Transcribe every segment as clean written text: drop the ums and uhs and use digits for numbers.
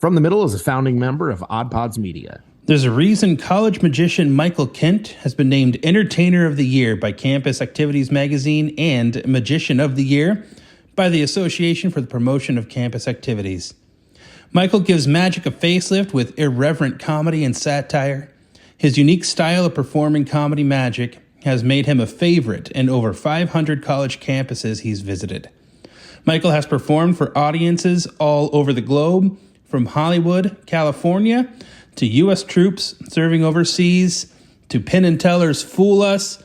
From the Middle is a founding member of Odd Pods Media. There's a reason college magician Michael Kent has been named Entertainer of the Year by Campus Activities Magazine and Magician of the Year by the Association for the Promotion of Campus Activities. Michael gives magic a facelift with irreverent comedy and satire. His unique style of performing comedy magic has made him a favorite in over 500 college campuses he's visited. Michael has performed for audiences all over the globe, from Hollywood, California, to U.S. troops serving overseas, to Penn and Teller's Fool Us,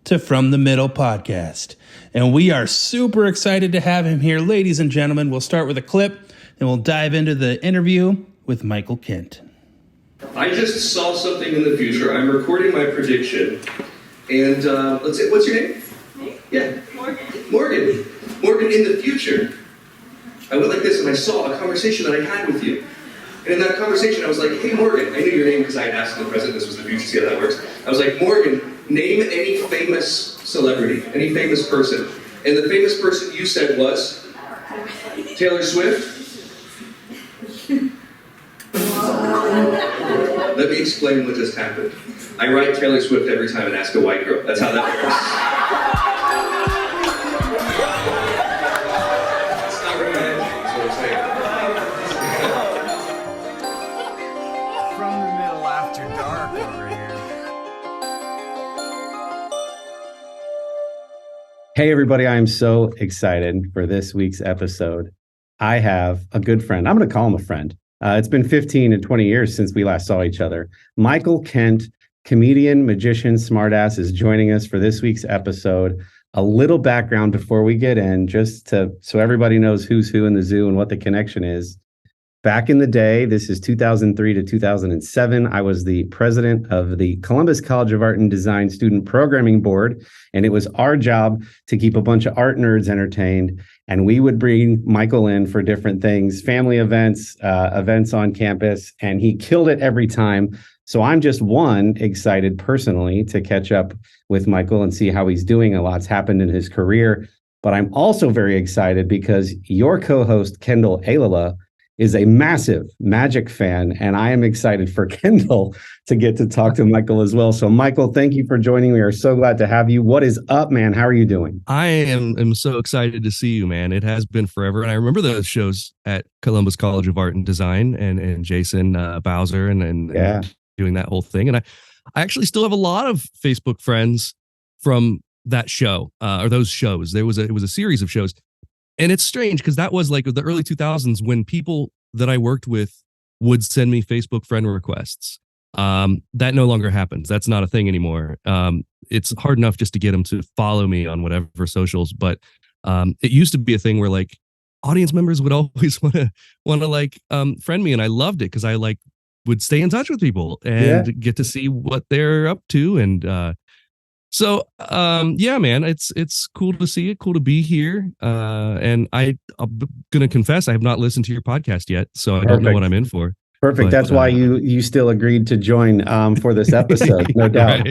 to From the Middle podcast. And we are super excited to have him here. Ladies and gentlemen, we'll start with a clip, and we'll dive into the interview with Michael Kent. I just saw something in the future. I'm recording my prediction. And let's see, what's your name? Me? Yeah. Morgan. Morgan, in the future, I went like this and I saw a conversation that I had with you. And in that conversation, I was like, hey, Morgan. I knew your name because I had asked the president, this was the future, see how that works. I was like, Morgan, name any famous celebrity, any famous person. And the famous person you said was? Taylor Swift? Let me explain what just happened. I write Taylor Swift every time and ask a white girl. That's how that works. It's not romantic, is what I'm saying. From the Middle after dark over here. Hey, everybody. I am so excited for this week's episode. I have a good friend. I'm going to call him a friend. It's been 15 and 20 years since we last saw each other. Michael Kent, comedian, magician, smartass, is joining us for this week's episode. A little background before we get in, just so everybody knows who's who in the zoo and what the connection is. Back in the day, this is 2003 to 2007, I was the president of the Columbus College of Art and Design Student Programming Board, and it was our job to keep a bunch of art nerds entertained, and we would bring Michael in for different things, family events, events on campus, and he killed it every time. So I'm just excited personally to catch up with Michael and see how he's doing. A lot's happened in his career, but I'm also very excited because your co-host, Kendall Alala, is a massive magic fan, and I am excited for Kendall to get to talk to Michael as well. So, Michael, thank you for joining. We are so glad to have you. What is up, man? How are you doing? I am so excited to see you, man. It has been forever, and I remember those shows at Columbus College of Art and Design, and Jason Bowser, and doing that whole thing. And I actually still have a lot of Facebook friends from that show or those shows. It was a series of shows. And it's strange because that was like the early 2000s when people that I worked with would send me Facebook friend requests. That no longer happens. That's not a thing anymore. It's hard enough just to get them to follow me on whatever socials. But it used to be a thing where like audience members would always want to like friend me. And I loved it because I like would stay in touch with people and get to see what they're up to. And So, man, it's cool to see it, cool to be here. And I'm going to confess, I have not listened to your podcast yet, so I don't know what I'm in for. Perfect. But, that's why you still agreed to join for this episode, no doubt.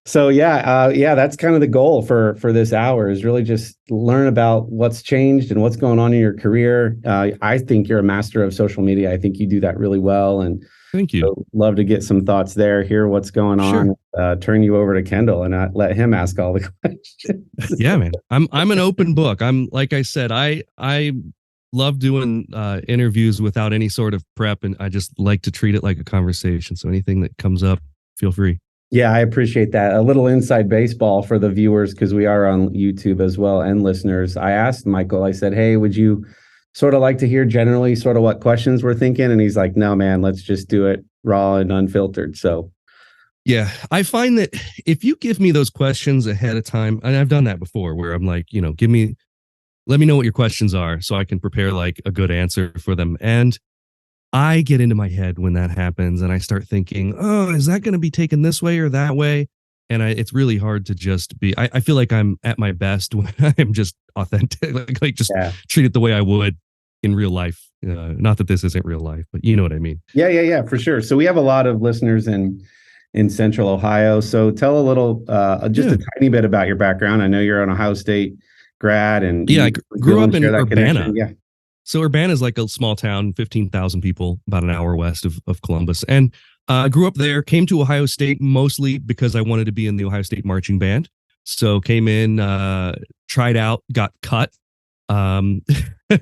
So, that's kind of the goal for this hour is really just learn about what's changed and what's going on in your career. I think you're a master of social media. I think you do that really well. And thank you. So love to get some thoughts there, hear what's going on, turn you over to Kendall and let him ask all the questions. Yeah, man. I'm an open book. I'm like I said, I love doing interviews without any sort of prep, and I just like to treat it like a conversation. So anything that comes up, feel free. Yeah, I appreciate that. A little inside baseball for the viewers because we are on YouTube as well and listeners. I asked Michael, I said, hey, would you sort of like to hear generally sort of what questions we're thinking? And he's like, no, man, let's just do it raw and unfiltered. So, yeah, I find that if you give me those questions ahead of time, and I've done that before where I'm like, let me know what your questions are so I can prepare like a good answer for them. And I get into my head when that happens and I start thinking, oh, is that going to be taken this way or that way? And it's really hard to just be, I feel like I'm at my best when I'm just authentic, like just treat it the way I would in real life. Not that this isn't real life, but you know what I mean? Yeah, for sure. So we have a lot of listeners in Central Ohio. So tell a little, a tiny bit about your background. I know you're an Ohio State grad and I grew up in Urbana. Yeah. So Urbana is like a small town, 15,000 people, about an hour west of Columbus. And I grew up there, came to Ohio State mostly because I wanted to be in the Ohio State marching band. So came in, tried out, got cut, um,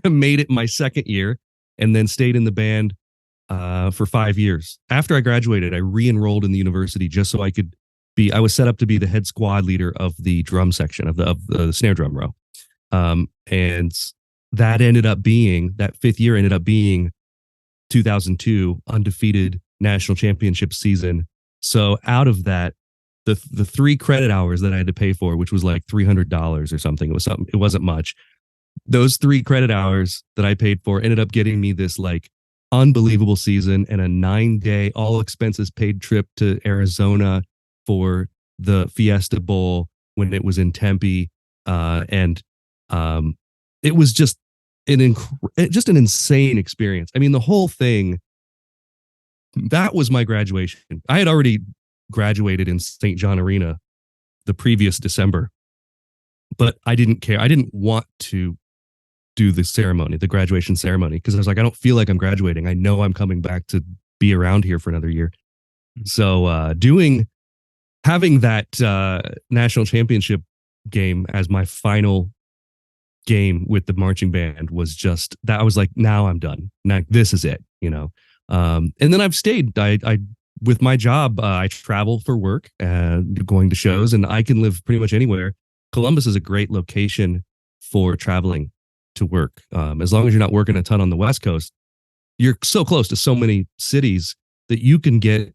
made it my second year, and then stayed in the band for 5 years. After I graduated, I re-enrolled in the university just so I could be. I was set up to be the head squad leader of the drum section of the snare drum row, and that 5th year ended up being 2002 undefeated national championship season. So out of that, the 3 credit hours that I had to pay for, which was like $300 or something, it wasn't much. Those 3 credit hours that I paid for ended up getting me this like unbelievable season and a 9-day all expenses paid trip to Arizona for the Fiesta Bowl when it was in Tempe, and it was just an insane experience. I mean, the whole thing. That was my graduation. I had already graduated in St. John Arena the previous December, but I didn't care. I didn't want to do the graduation ceremony, because I was like, I don't feel like I'm graduating. I know I'm coming back to be around here for another year. So having that national championship game as my final game with the marching band was just that. I was like, now I'm done. Now this is it, and then I've stayed. I with my job, I travel for work, going to shows, and I can live pretty much anywhere. Columbus is a great location for traveling to work. As long as you're not working a ton on the West Coast, you're so close to so many cities that you can get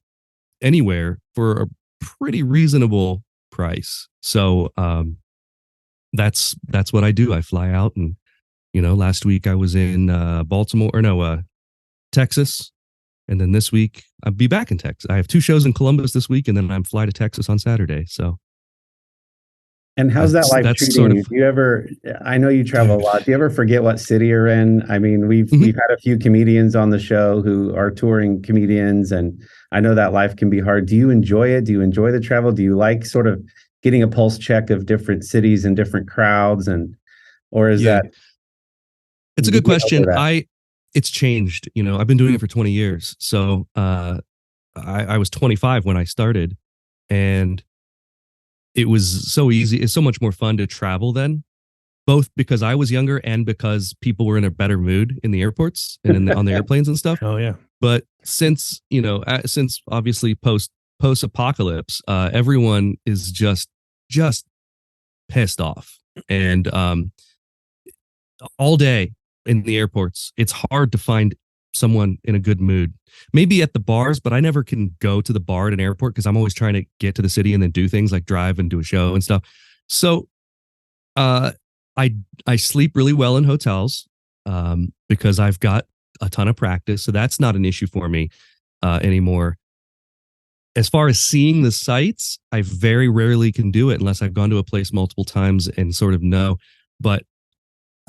anywhere for a pretty reasonable price. So that's what I do. I fly out, and last week I was in Texas, and then this week I'll be back in Texas. I have 2 shows in Columbus this week, and then I'm fly to Texas on Saturday. So. And how's that life treating you? Do you ever, I know you travel a lot. Do you ever forget what city you're in? I mean, we've had a few comedians on the show who are touring comedians, and I know that life can be hard. Do you enjoy it? Do you enjoy the travel? Do you like sort of getting a pulse check of different cities and different crowds, or is that? It's a good question. It's changed. I've been doing it for 20 years. So I was 25 when I started, and it was so easy. It's so much more fun to travel then, both because I was younger and because people were in a better mood in the airports and on the airplanes and stuff. Oh yeah. But since obviously post apocalypse, everyone is just pissed off, and all day in the airports, it's hard to find someone in a good mood. Maybe at the bars, but I never can go to the bar at an airport because I'm always trying to get to the city and then do things like drive and do a show and stuff. So I sleep really well in hotels because I've got a ton of practice. So that's not an issue for me anymore. As far as seeing the sights, I very rarely can do it unless I've gone to a place multiple times and sort of know. But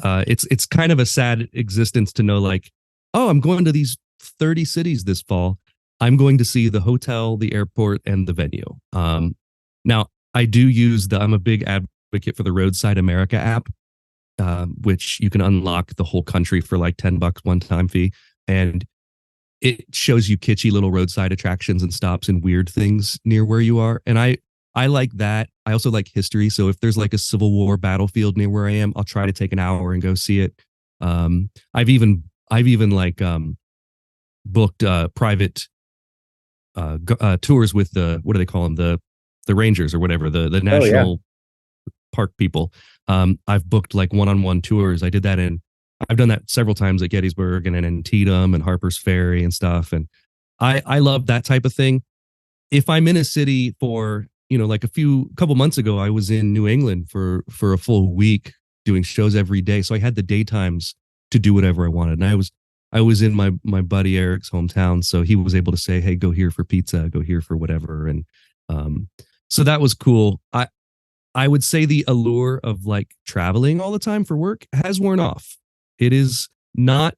it's kind of a sad existence to know, like, oh, I'm going to these 30 cities this fall. I'm going to see the hotel, the airport, and the venue. Now, I do I'm a big advocate for the Roadside America app, which you can unlock the whole country for like $10 one-time fee. And it shows you kitschy little roadside attractions and stops and weird things near where you are. And I like that. I also like history. So if there's like a Civil War battlefield near where I am, I'll try to take an hour and go see it. I've even like booked private tours with what do they call them, the rangers or whatever, the national park people. I've booked like one-on-one tours. I've done that several times at Gettysburg and in Antietam and Harper's Ferry and stuff. And I love that type of thing. If I'm in a city for like a couple months ago, I was in New England for a full week doing shows every day. So I had the daytimes to do whatever I wanted. And I was in my buddy Eric's hometown. So he was able to say, hey, go here for pizza, go here for whatever. And so that was cool. I would say the allure of like traveling all the time for work has worn off. It is not,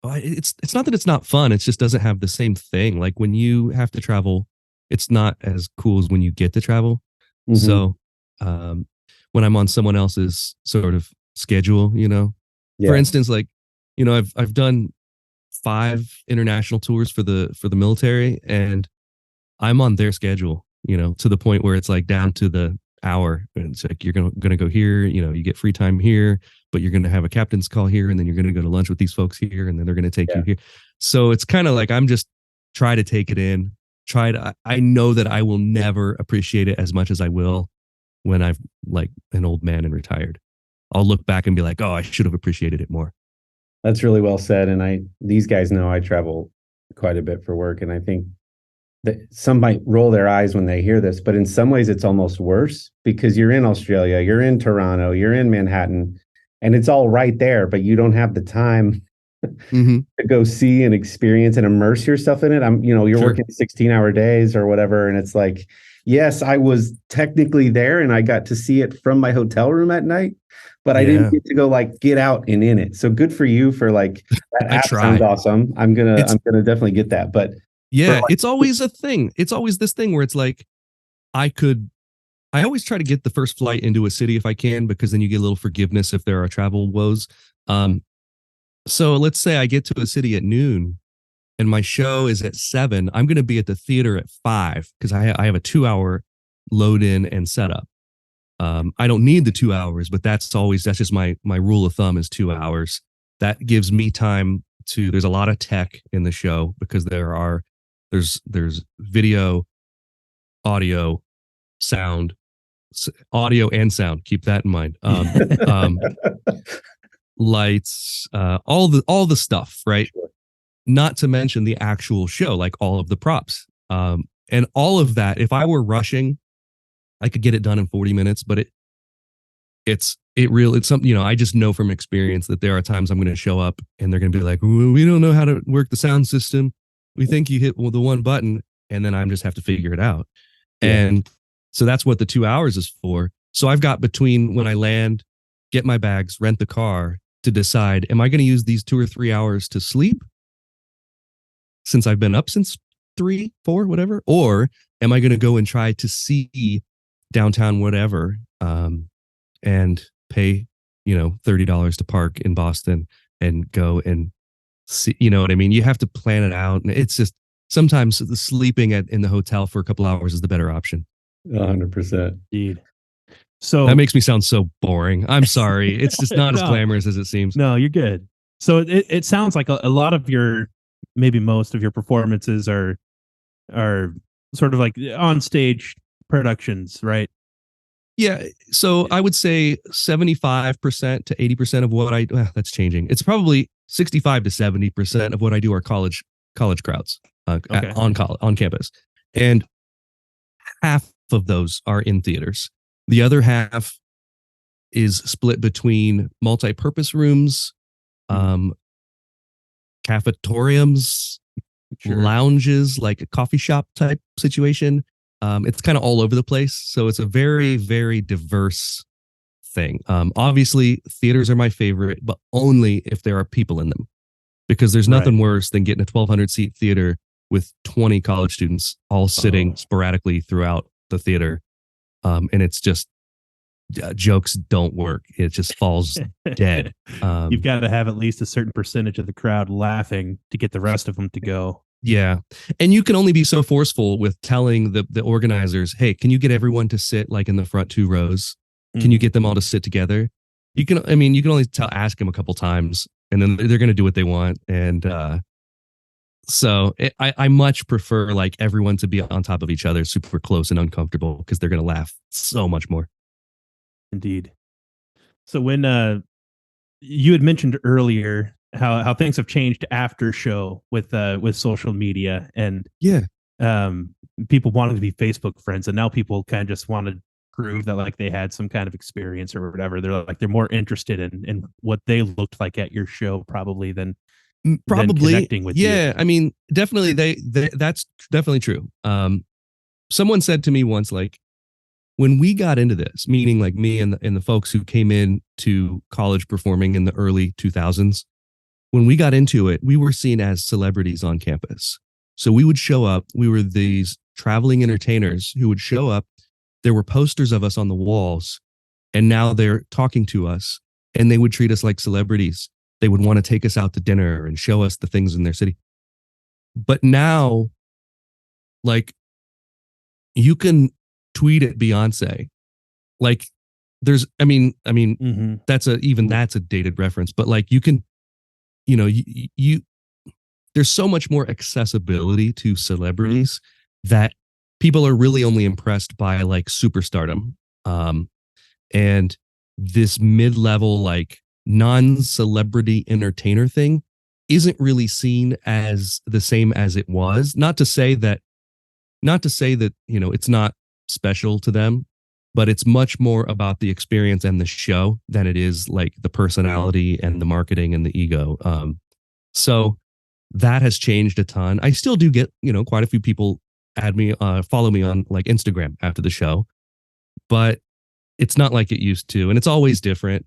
it's not that it's not fun. It just doesn't have the same thing. Like when you have to travel, it's not as cool as when you get to travel. Mm-hmm. So when I'm on someone else's sort of schedule, you know. Yeah. For instance, like, you know, I've done 5 international tours for the military, and I'm on their schedule, you know, to the point where it's like down to the hour. And it's like, you're gonna go here, you know, you get free time here, but you're gonna have a captain's call here, and then you're gonna go to lunch with these folks here, and then they're gonna take you here. So it's kind of like I'm just try to take it in. I know that I will never appreciate it as much as I will when I've like an old man and retired. I'll look back and be like, oh, I should have appreciated it more. That's really well said. And these guys know I travel quite a bit for work. And I think that some might roll their eyes when they hear this, but in some ways it's almost worse because you're in Australia, you're in Toronto, you're in Manhattan, and it's all right there, but you don't have the time to go see and experience and immerse yourself in it. You're working 16-hour days or whatever. And it's like, yes, I was technically there and I got to see it from my hotel room at night, but I didn't get to go like get out and in it. So good for you for like that app sounds awesome. I'm gonna definitely get that. But yeah, it's always a thing. It's always this thing where it's like I always try to get the first flight into a city if I can, because then you get a little forgiveness if there are travel woes. So let's say I get to a city at noon and my show is at 7. I'm going to be at the theater at 5 because I have a 2-hour load in and setup. I don't need the 2 hours, but that's just my rule of thumb is 2 hours. That gives me time there's a lot of tech in the show because there's video, audio, sound, audio and sound. Keep that in mind. Lights, all the stuff, right? Sure. Not to mention the actual show, like all of the props, and all of that. If I were rushing, I could get it done in 40 minutes, but it's something, you know, I just know from experience that there are times I'm going to show up and they're going to be like, we don't know how to work the sound system. We think you hit the one button, and then I just have to figure it out. Yeah. And so that's what the 2 hours is for. So I've got between when I land, get my bags, rent the car, to decide, am I going to use these 2 or 3 hours to sleep since I've been up since 3, 4, whatever? Or am I going to go and try to see downtown, whatever, and pay, you know, $30 to park in Boston and go and see, you know what I mean? You have to plan it out. And it's just sometimes the sleeping in the hotel for a couple hours is the better option. 100%. Indeed. So that makes me sound so boring. I'm sorry. It's just not as glamorous as it seems. No, you're good. So it sounds like a lot of maybe most of your performances are sort of like on stage productions, right? Yeah. So I would say 75% to 80% of what that's changing. It's probably 65 to 70% of what I do are college crowds on campus. And half of those are in theaters. The other half is split between multi-purpose rooms, cafetoriums, lounges, like a coffee shop type situation. It's kind of all over the place. So it's a very, very diverse thing. Obviously, theaters are my favorite, but only if there are people in them, because there's nothing worse than getting a 1,200 seat theater with 20 college students all sitting sporadically throughout the theater. And it's just jokes don't work. It just falls dead. You've got to have at least a certain percentage of the crowd laughing to get the rest of them to go. Yeah. And you can only be so forceful with telling the organizers, hey, can you get everyone to sit like in the front 2 rows? Can you get them all to sit together? You can only ask them a couple times, and then they're going to do what they want. And I much prefer like everyone to be on top of each other, super close and uncomfortable, because they're going to laugh so much more. Indeed. So when you had mentioned earlier how things have changed after show with social media and people wanting to be Facebook friends, and now people kind of just want to prove that like they had some kind of experience or whatever. They're more interested in what they looked like at your show probably than connecting with you. Yeah, I mean, definitely that's definitely true. Someone said to me once, like, when we got into this, meaning like me and the folks who came in to college performing in the early 2000s, when we got into it, we were seen as celebrities on campus. So we would show up. We were these traveling entertainers who would show up. There were posters of us on the walls, and now they're talking to us. and they would treat us like celebrities. They would want to take us out to dinner and show us the things in their city. But now, like, you can tweet at Beyonce. Like, there's, that's a dated reference, but like, you can, you there's so much more accessibility to celebrities that people are really only impressed by like superstardom. And this mid-level, like, non-celebrity entertainer thing isn't really seen as the same as it was. Not to say that, it's not special to them, but it's much more about the experience and the show than it is like the personality and the marketing and the ego. So that has changed a ton. I still do get, quite a few people follow me on like Instagram after the show, but it's not like it used to. And it's always different.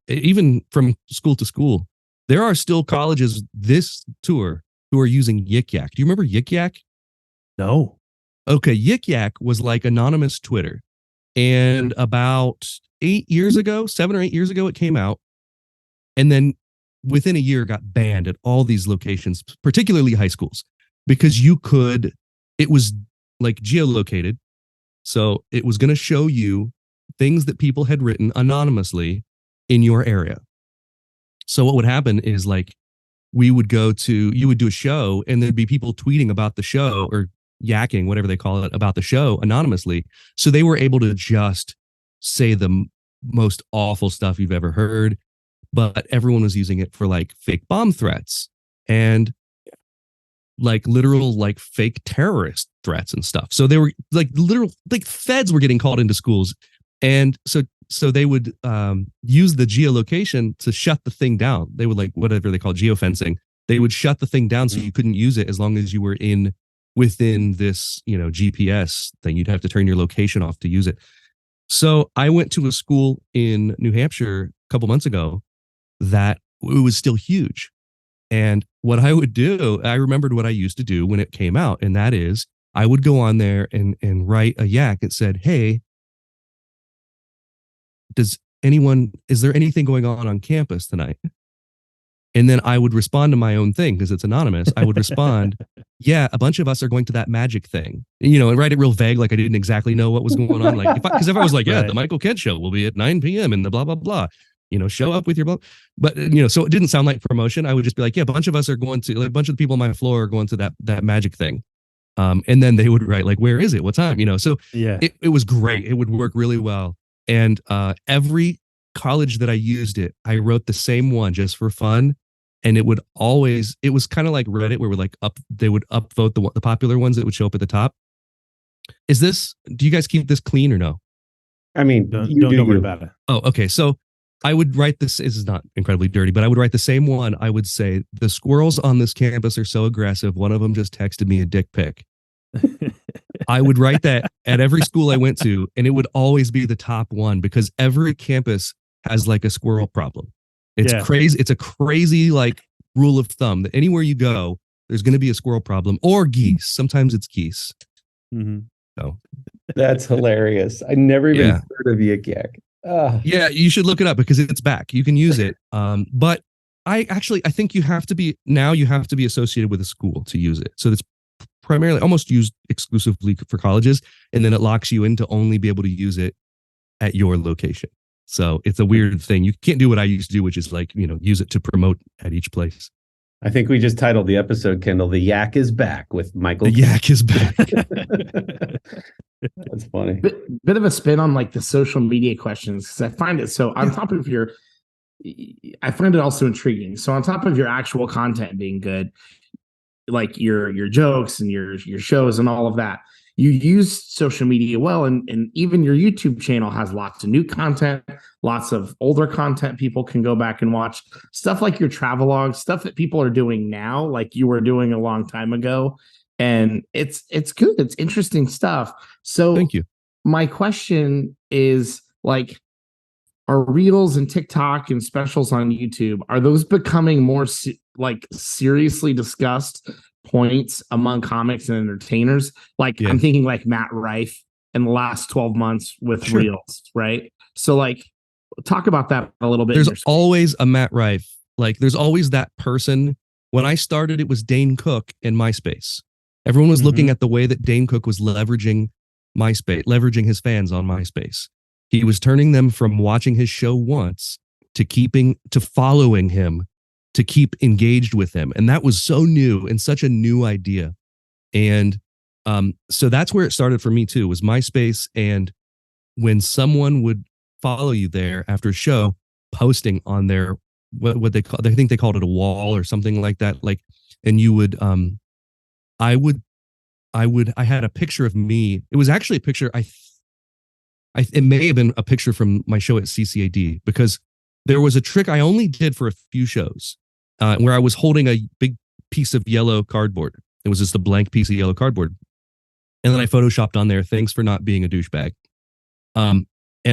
Even from school to school, there are still colleges this tour who are using Yik Yak. Do you remember Yik Yak? No. Okay. Yik Yak was like anonymous Twitter. And about 7 or 8 years ago, it came out. And then within a year got banned at all these locations, particularly high schools, because it was like geolocated. So it was going to show you things that people had written anonymously in your area. So what would happen is like, you would do a show and there'd be people tweeting about the show or yakking, whatever they call it, about the show anonymously. So they were able to just say the most awful stuff you've ever heard, but everyone was using it for like fake bomb threats and like literal like fake terrorist threats and stuff. So they were like literal, like feds were getting called into schools. And so they would use the geolocation to shut the thing down. They would, like, whatever they call geofencing. They would shut the thing down so you couldn't use it as long as you were within this, GPS thing. You'd have to turn your location off to use it. So I went to a school in New Hampshire a couple months ago that it was still huge. And what I would do, I remembered what I used to do when it came out. And that is I would go on there and write a yak that said, hey, is there anything going on campus tonight? And then I would respond to my own thing because it's anonymous. I would respond, yeah, a bunch of us are going to that magic thing, and write it real vague. Like I didn't exactly know what was going on. Like, because if I was like, yeah, right, the Michael Kent show will be at 9 p.m. and the blah, blah, blah, show up with your blah. But, so it didn't sound like promotion. I would just be like, yeah, a bunch of us are going to, like, a bunch of the people on my floor are going to that magic thing. And then they would write like, where is it? What time? So yeah, it was great. It would work really well. And every college that I used it, I wrote the same one just for fun. And it was kind of like Reddit where they would upvote the popular ones that would show up at the top. Do you guys keep this clean or no? I mean, don't worry about it. Oh, okay. So I would write this is not incredibly dirty, but I would write the same one. I would say the squirrels on this campus are so aggressive. One of them just texted me a dick pic. I would write that at every school I went to, and it would always be the top one because every campus has like a squirrel problem. It's crazy. It's a crazy like rule of thumb that anywhere you go, there's going to be a squirrel problem or geese. Sometimes it's geese. Mm-hmm. So that's hilarious. I never even heard of Yik Yak. Yeah, you should look it up because it's back. You can use it. But I think you have to be associated with a school to use it. So it's primarily almost used exclusively for colleges, and then it locks you in to only be able to use it at your location. So it's a weird thing. You can't do what I used to do, which is like, use it to promote at each place. I think we just titled the episode, Kendall, "The Yak is Back" with Michael. The Yak is back. That's funny. Bit of a spin on like the social media questions because I find it so on top of I find it also intriguing. So on top of your actual content being good, like your jokes and your shows and all of that, you use social media well, and even your YouTube channel has lots of new content, lots of older content people can go back and watch. Stuff like your travelogue, stuff that people are doing now, like you were doing a long time ago. And it's good. It's interesting stuff. So thank you. My question is like, are Reels and TikTok and specials on YouTube, are those becoming more seriously discussed points among comics and entertainers? Like I'm thinking like Matt Rife in the last 12 months with Reels, right? So like, talk about that a little bit. There's always a Matt Rife. Like there's always that person. When I started, it was Dane Cook in MySpace. Everyone was looking at the way that Dane Cook was leveraging MySpace, leveraging his fans on MySpace. He was turning them from watching his show once to following him, to keep engaged with him. And that was so new and such a new idea. And so that's where it started for me too, was MySpace. And when someone would follow you there after a show, posting on their what they call, I think they called it a wall or something like that. Like, and you would I had a picture of me. It was actually a picture. It may have been a picture from my show at CCAD, because there was a trick I only did for a few shows where I was holding a big piece of yellow cardboard. It was just a blank piece of yellow cardboard. And then I photoshopped on there, "Thanks for not being a douchebag." And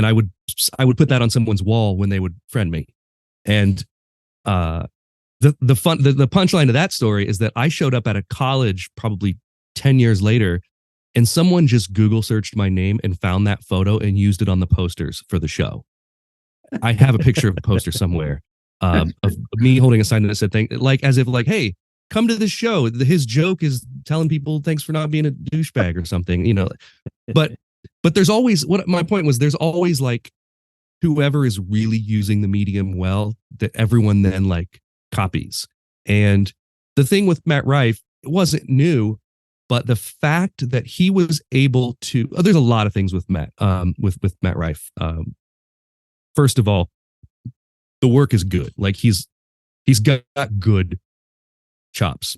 I would put that on someone's wall when they would friend me. And the punchline to that story is that I showed up at a college probably 10 years later, and someone just Google searched my name and found that photo and used it on the posters for the show. I have a picture of a poster somewhere of me holding a sign that said, like, as if like, "Hey, come to this show. His joke is telling people thanks for not being a douchebag," or something, you know. But there's always, what my point was, there's always like whoever is really using the medium well, that everyone then like copies. And the thing with Matt Rife, it wasn't new, but the fact that he was able to, there's a lot of things with Matt Rife. First of all, the work is good. Like he's got good chops.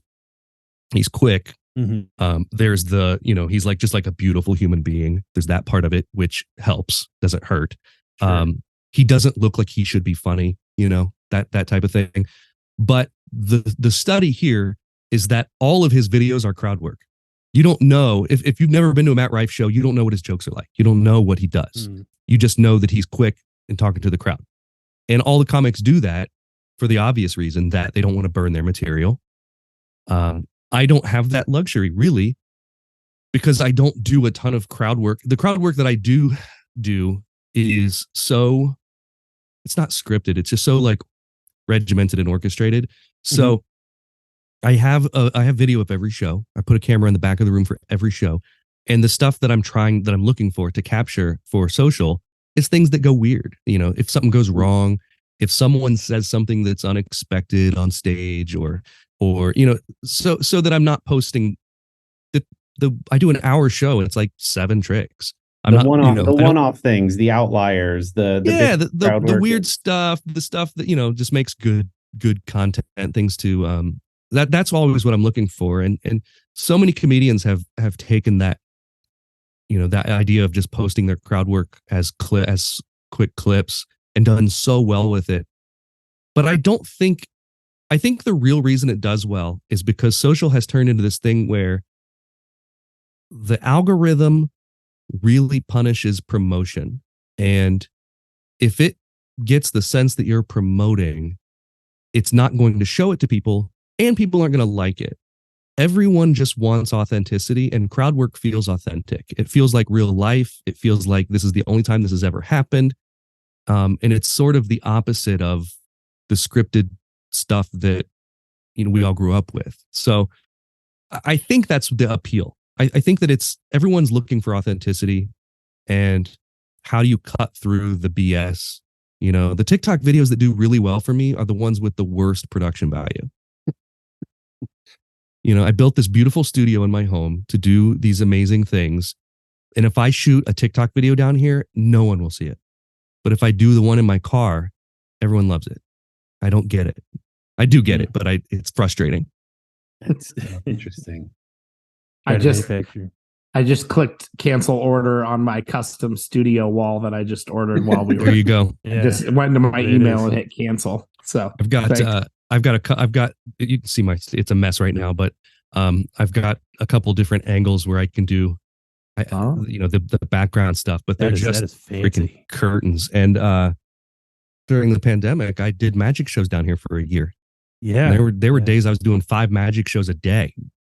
He's quick. There's the, he's like just like a beautiful human being. There's that part of it, which helps, doesn't hurt. Sure. He doesn't look like he should be funny, that type of thing. But the study here is that all of his videos are crowd work. You don't know, if you've never been to a Matt Rife show, you don't know what his jokes are like. You don't know what he does. You just know that he's quick and talking to the crowd. And all the comics do that for the obvious reason that they don't want to burn their material. I don't have that luxury really, because I don't do a ton of crowd work. The crowd work that I do is so, it's not scripted. It's just so like regimented and orchestrated. So I have video of every show. I put a camera in the back of the room for every show. And the stuff that I'm looking for to capture for social is things that go weird. If something goes wrong, if someone says something that's unexpected on stage, or so that I'm not posting I do an hour show and it's like 7 tricks. One-off things, the outliers, the weird stuff, the stuff that just makes good content, things to that's always what I'm looking for. And so many comedians have taken that that idea of just posting their crowd work as quick clips and done so well with it. But I think the real reason it does well is because social has turned into this thing where the algorithm really punishes promotion. And if it gets the sense that you're promoting, it's not going to show it to people, and people aren't going to like it. Everyone just wants authenticity, and crowd work feels authentic. It feels like real life. It feels like this is the only time this has ever happened. And it's sort of the opposite of the scripted stuff that we all grew up with. So I think that's the appeal. I think that everyone's looking for authenticity, and how do you cut through the BS? The TikTok videos that do really well for me are the ones with the worst production value. I built this beautiful studio in my home to do these amazing things. And if I shoot a TikTok video down here, no one will see it. But if I do the one in my car, everyone loves it. I don't get it. I do get it, but it's frustrating. That's interesting. I just clicked cancel order on my custom studio wall that I just ordered while we were. There you go. I just went into my email and hit cancel. So I've got you can see it's a mess right now, but I've got a couple different angles where I can do the background stuff, but they're just freaking curtains. And during the pandemic, I did magic shows down here for a year. Yeah. And there were days I was doing 5 magic shows a day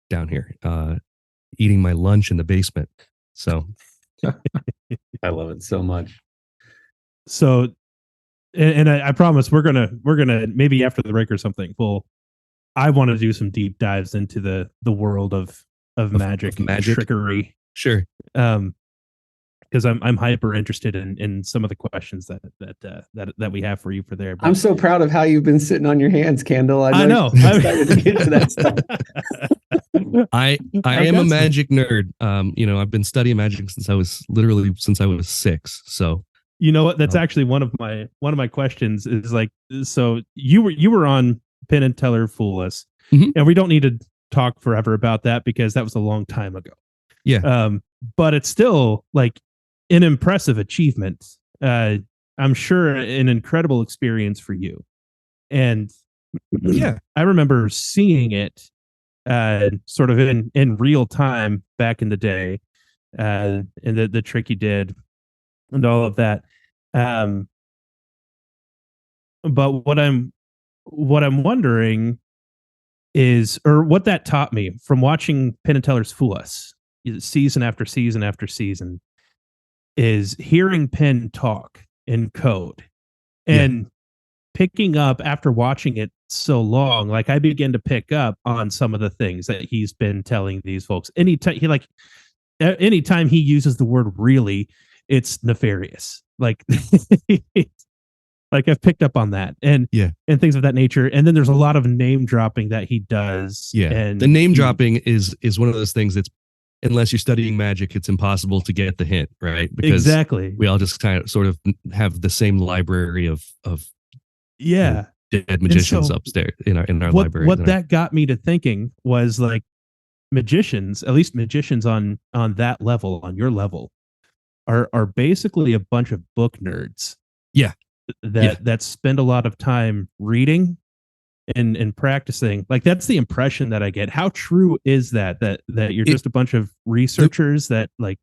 down here, eating my lunch in the basement. So I love it so much. So And I promise we're gonna maybe after the break or something. I want to do some deep dives into the world of magic, of magic. trickery. Sure. Because I'm hyper interested in some of the questions that we have for you for there. But I'm so proud of how you've been sitting on your hands, Kendall. I know. You're excited to get to that stuff. I am a magic nerd. I've been studying magic since I was 6. So you know what? That's actually one of my questions is like, so you were on Penn and Teller Fool Us, and we don't need to talk forever about that because that was a long time ago. Yeah. But it's still like an impressive achievement. I'm sure an incredible experience for you. And yeah, I remember seeing it sort of in real time back in the day, and the trick you did and all of that. But what I'm wondering is, or what that taught me from watching Penn and Teller's Fool Us season after season after season, is hearing Penn talk in code and picking up after watching it so long. Like I begin to pick up on some of the things that he's been telling these folks. Anytime he uses the word really, it's nefarious. Like like I've picked up on that and things of that nature. And then there's a lot of name dropping that he does. Yeah. And the name dropping is one of those things that's, unless you're studying magic, it's impossible to get the hint, right? Because exactly. we all just kind of sort of have the same library of dead magicians upstairs in our library. What that got me to thinking was like magicians, at least magicians on that level, on your level, are basically a bunch of book nerds. Yeah. That spend a lot of time reading and practicing. Like that's the impression that I get. How true is that you're just a bunch of researchers that like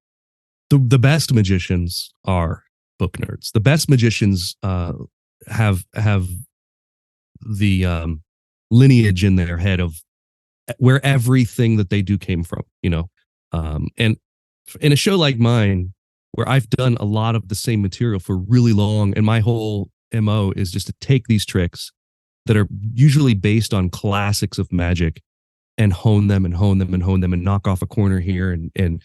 the best magicians are book nerds. The best magicians have the lineage in their head of where everything that they do came from, and in a show like mine, where I've done a lot of the same material for really long, and my whole MO is just to take these tricks that are usually based on classics of magic and hone them and hone them and hone them and knock off a corner here and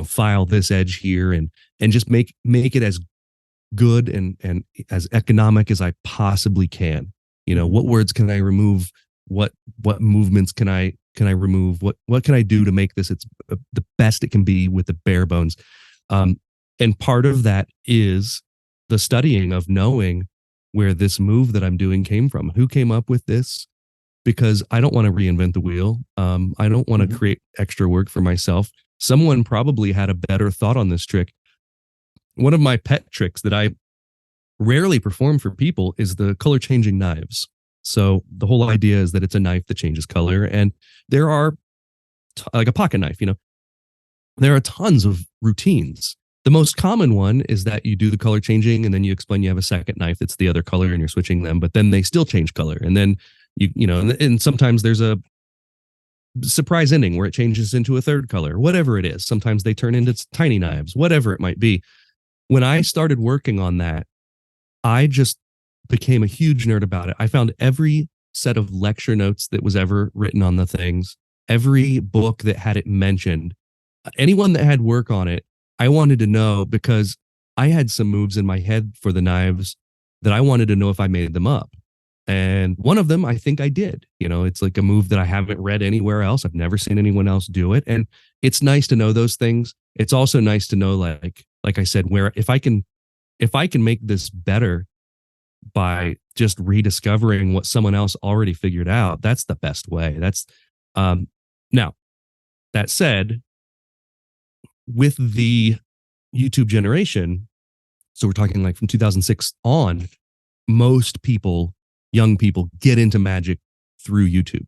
file this edge here and just make it as good and as economic as I possibly can. What words can I remove? What movements can I remove? What can I do to make this the best it can be with the bare bones? And part of that is the studying of knowing where this move that I'm doing came from. Who came up with this? Because I don't want to reinvent the wheel. I don't want to create extra work for myself. Someone probably had a better thought on this trick. One of my pet tricks that I rarely perform for people is the color changing knives. So the whole idea is that it's a knife that changes color. And there are, like a pocket knife, there are tons of routines. The most common one is that you do the color changing and then you explain you have a second knife that's the other color and you're switching them, but then they still change color. And then and sometimes there's a surprise ending where it changes into a third color, whatever it is. Sometimes they turn into tiny knives, whatever it might be. When I started working on that, I just became a huge nerd about it. I found every set of lecture notes that was ever written on the things, every book that had it mentioned, anyone that had work on it. I wanted to know because I had some moves in my head for the knives that I wanted to know if I made them up. And one of them, I think I did. It's like a move that I haven't read anywhere else. I've never seen anyone else do it. And it's nice to know those things. It's also nice to know, like I said, where if I can make this better by just rediscovering what someone else already figured out, that's the best way. That's now, that said, with the YouTube generation, so we're talking like from 2006 on, most people, young people, get into magic through YouTube.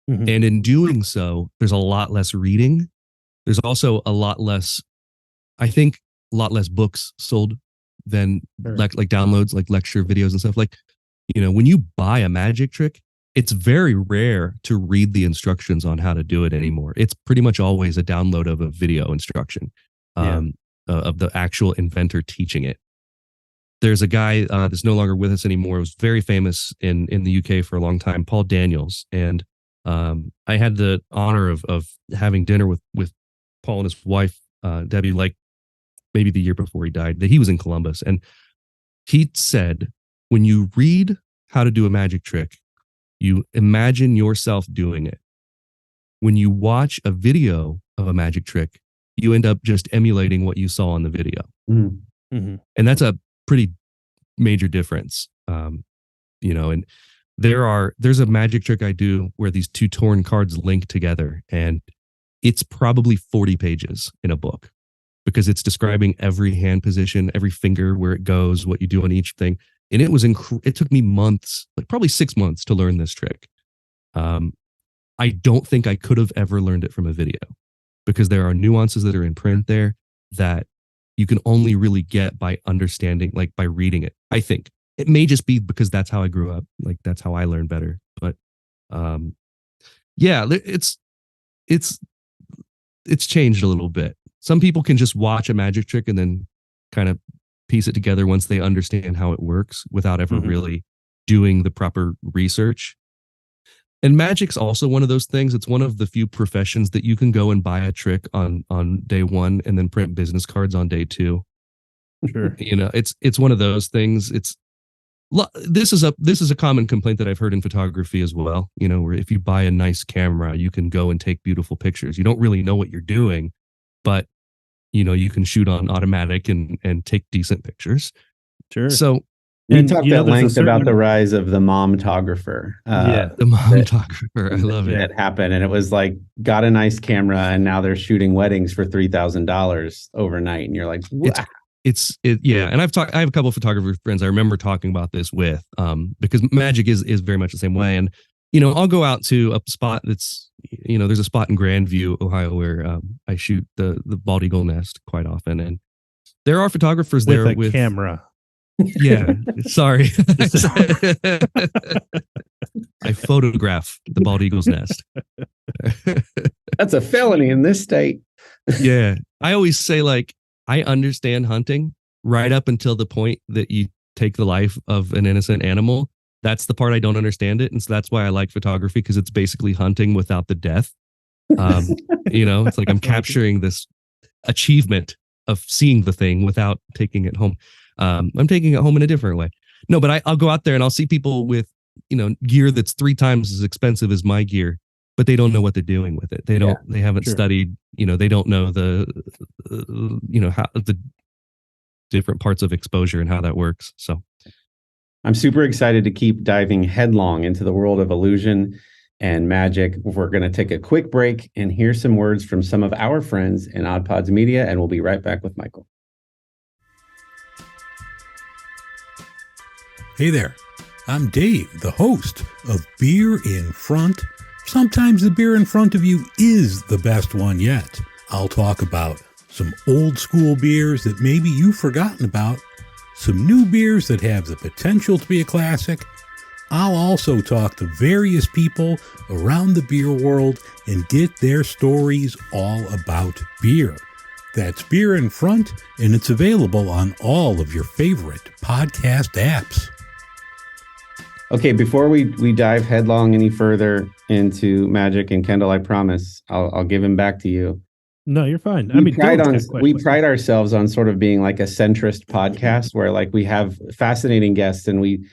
And in doing so, there's a lot less reading. There's also a lot less books sold than like downloads, like lecture videos and stuff. Like, when you buy a magic trick, it's very rare to read the instructions on how to do it anymore. It's pretty much always a download of a video instruction of the actual inventor teaching it. there's a guy that's no longer with us anymore. It was very famous in the UK for a long time, Paul Daniels. And I had the honor of having dinner with Paul and his wife, Debbie, like maybe the year before he died, that he was in Columbus. And he said, when you read how to do a magic trick, you imagine yourself doing it. When you watch a video of a magic trick, you end up just emulating what you saw in the video. Mm-hmm. And that's a pretty major difference. And there's a magic trick I do where these two torn cards link together, and it's probably 40 pages in a book because it's describing every hand position, every finger, where it goes, what you do on each thing. And it took me months, like probably 6 months to learn this trick. I don't think I could have ever learned it from a video because there are nuances that are in print there that you can only really get by understanding, like by reading it. I think it may just be because that's how I grew up. Like that's how I learned better. But yeah, it's changed a little bit. Some people can just watch a magic trick and then kind of piece it together once they understand how it works without ever really doing the proper research. And magic's also one of those things. It's one of the few professions that you can go and buy a trick on day one and then print business cards on day two. Sure. It's one of those things. This is a common complaint that I've heard in photography as well. Where if you buy a nice camera, you can go and take beautiful pictures. You don't really know what you're doing, but you can shoot on automatic and take decent pictures. Sure. So we talked at length about the rise of the momtographer. The momtographer. I love it. That happened, and it was like, got a nice camera, and now they're shooting weddings for $3,000 overnight, and you're like, wow. Yeah. And I have a couple of photographer friends I remember talking about this with, because magic is very much the same way. And I'll go out to a spot that's, there's a spot in Grandview, Ohio, where I shoot the bald eagle nest quite often, and there are photographers there with camera. Yeah, sorry. I photograph the bald eagle's nest. That's a felony in this state. Yeah. I always say, like, I understand hunting right up until the point that you take the life of an innocent animal. That's the part I don't understand it. And so that's why I like photography, because it's basically hunting without the death. It's like I'm capturing this achievement of seeing the thing without taking it home. I'm taking it home in a different way. No, but I'll go out there and I'll see people with, gear that's 3 times as expensive as my gear, but they don't know what they're doing with it. They haven't studied, they don't know how the different parts of exposure and how that works. So I'm super excited to keep diving headlong into the world of illusion and magic. We're going to take a quick break and hear some words from some of our friends in Odd Pods Media, and we'll be right back with Michael. Hey there, I'm Dave, the host of Beer in Front. Sometimes the beer in front of you is the best one yet. I'll talk about some old school beers that maybe you've forgotten about, some new beers that have the potential to be a classic. I'll also talk to various people around the beer world and get their stories all about beer. That's Beer in Front, and it's available on all of your favorite podcast apps. Okay, before we dive headlong any further into magic, and Kendall, I promise I'll give him back to you. No, you're fine. We pride ourselves on sort of being like a centrist podcast where like we have fascinating guests and we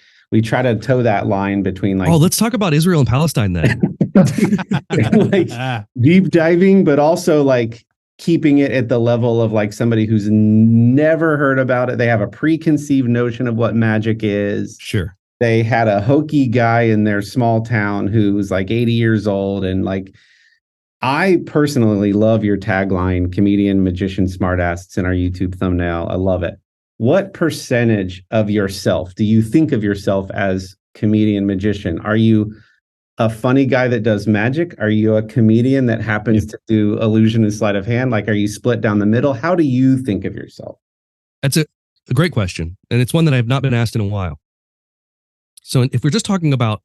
try to toe that line between like, let's talk about Israel and Palestine then. like deep diving, but also like keeping it at the level of like somebody who's never heard about it. They have a preconceived notion of what magic is. Sure. They had a hokey guy in their small town who was like 80 years old. And like, I personally love your tagline, comedian, magician, smartass, in our YouTube thumbnail. I love it. What percentage of yourself do you think of yourself as comedian, magician? Are you a funny guy that does magic? Are you a comedian that happens to do illusion and sleight of hand? Like, are you split down the middle? How do you think of yourself? That's a great question. And it's one that I've not been asked in a while. So if we're just talking about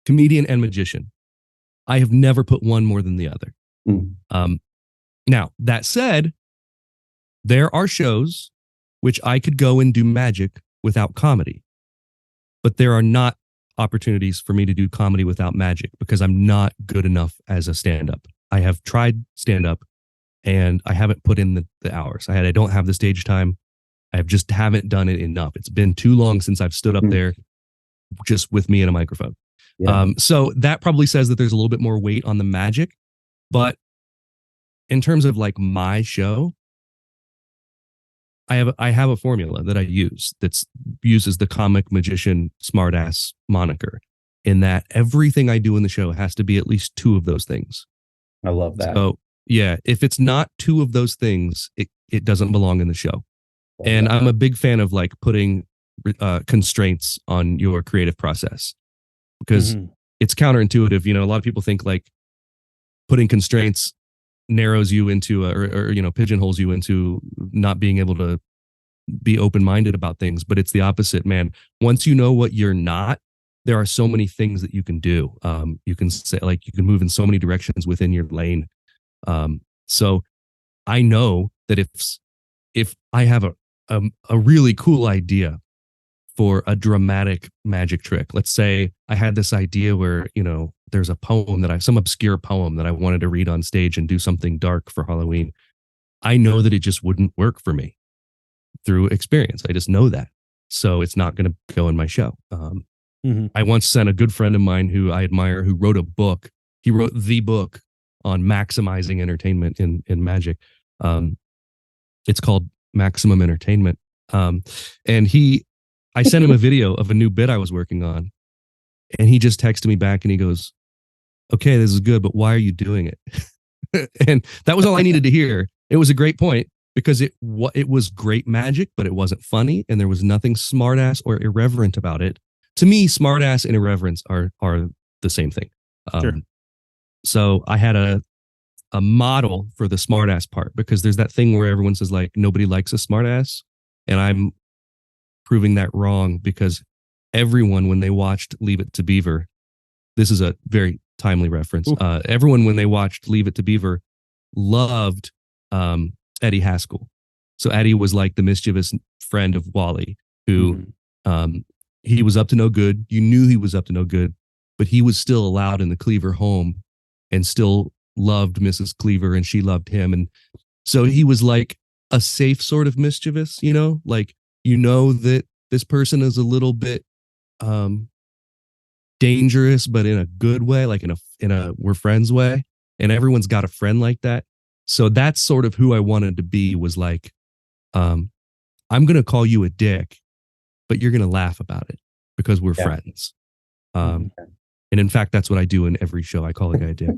comedian and magician, I have never put one more than the other. Now, that said, there are shows which I could go and do magic without comedy. But there are not opportunities for me to do comedy without magic because I'm not good enough as a stand-up. I have tried stand-up and I haven't put in the hours. I don't have the stage time. I just haven't done it enough. It's been too long since I've stood up there just with me and a microphone. Yeah. So that probably says that there's a little bit more weight on the magic. But in terms of like my show, I have a formula that I use that uses the comic magician smartass moniker, in that everything I do in the show has to be at least two of those things. I love that. So yeah, if it's not two of those things, it doesn't belong in the show. And I'm a big fan of like putting constraints on your creative process, because it's counterintuitive. You know, a lot of people think like putting constraints narrows you into or you know, pigeonholes you into not being able to be open-minded about things, but it's the opposite, man. Once you know what you're not, there are so many things that you can do. You can say, like, you can move in so many directions within your lane. So I know that if I have a really cool idea for a dramatic magic trick, let's say I had this idea where, you know, there's a poem some obscure poem that I wanted to read on stage and do something dark for Halloween. I know that it just wouldn't work for me through experience. I just know that. So it's not going to go in my show. I once sent a good friend of mine who I admire, who wrote a book. He wrote the book on maximizing entertainment in magic. It's called Maximum Entertainment. And I sent him a video of a new bit I was working on. And he just texted me back and he goes, "Okay, this is good, but why are you doing it?" And that was all I needed to hear. It was a great point, because it was great magic, but it wasn't funny, and there was nothing smartass or irreverent about it. To me, smartass and irreverence are the same thing. Sure. So I had a model for the smartass part, because there's that thing where everyone says like nobody likes a smartass, and I'm proving that wrong, because everyone, when they watched Leave It to Beaver, this is a very timely reference. Everyone, when they watched Leave It to Beaver, loved Eddie Haskell. So Eddie was like the mischievous friend of Wally, who he was up to no good. You knew he was up to no good, but he was still allowed in the Cleaver home and still loved Mrs. Cleaver, and she loved him. And so he was like a safe sort of mischievous, you know, like, you know, that this person is a little bit dangerous, but in a good way, like in a we're friends way. And everyone's got a friend like that. So that's sort of who I wanted to be, was like, I'm going to call you a dick, but you're going to laugh about it because we're friends. And in fact, that's what I do in every show. I call a guy a dick.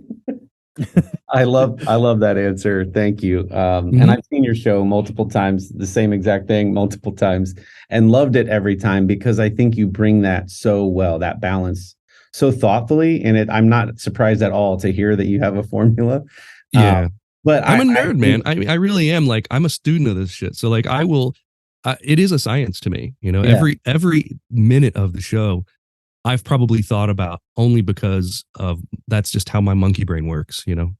I love that answer. Thank you. And I've seen your show multiple times, the same exact thing multiple times, and loved it every time, because I think you bring that so well, that balance so thoughtfully. And I'm not surprised at all to hear that you have a formula. Yeah. But I'm a nerd, man. I really am. Like, I'm a student of this shit. So like, I will, it is a science to me, you know. Every minute of the show I've probably thought about, only because of that's just how my monkey brain works, you know.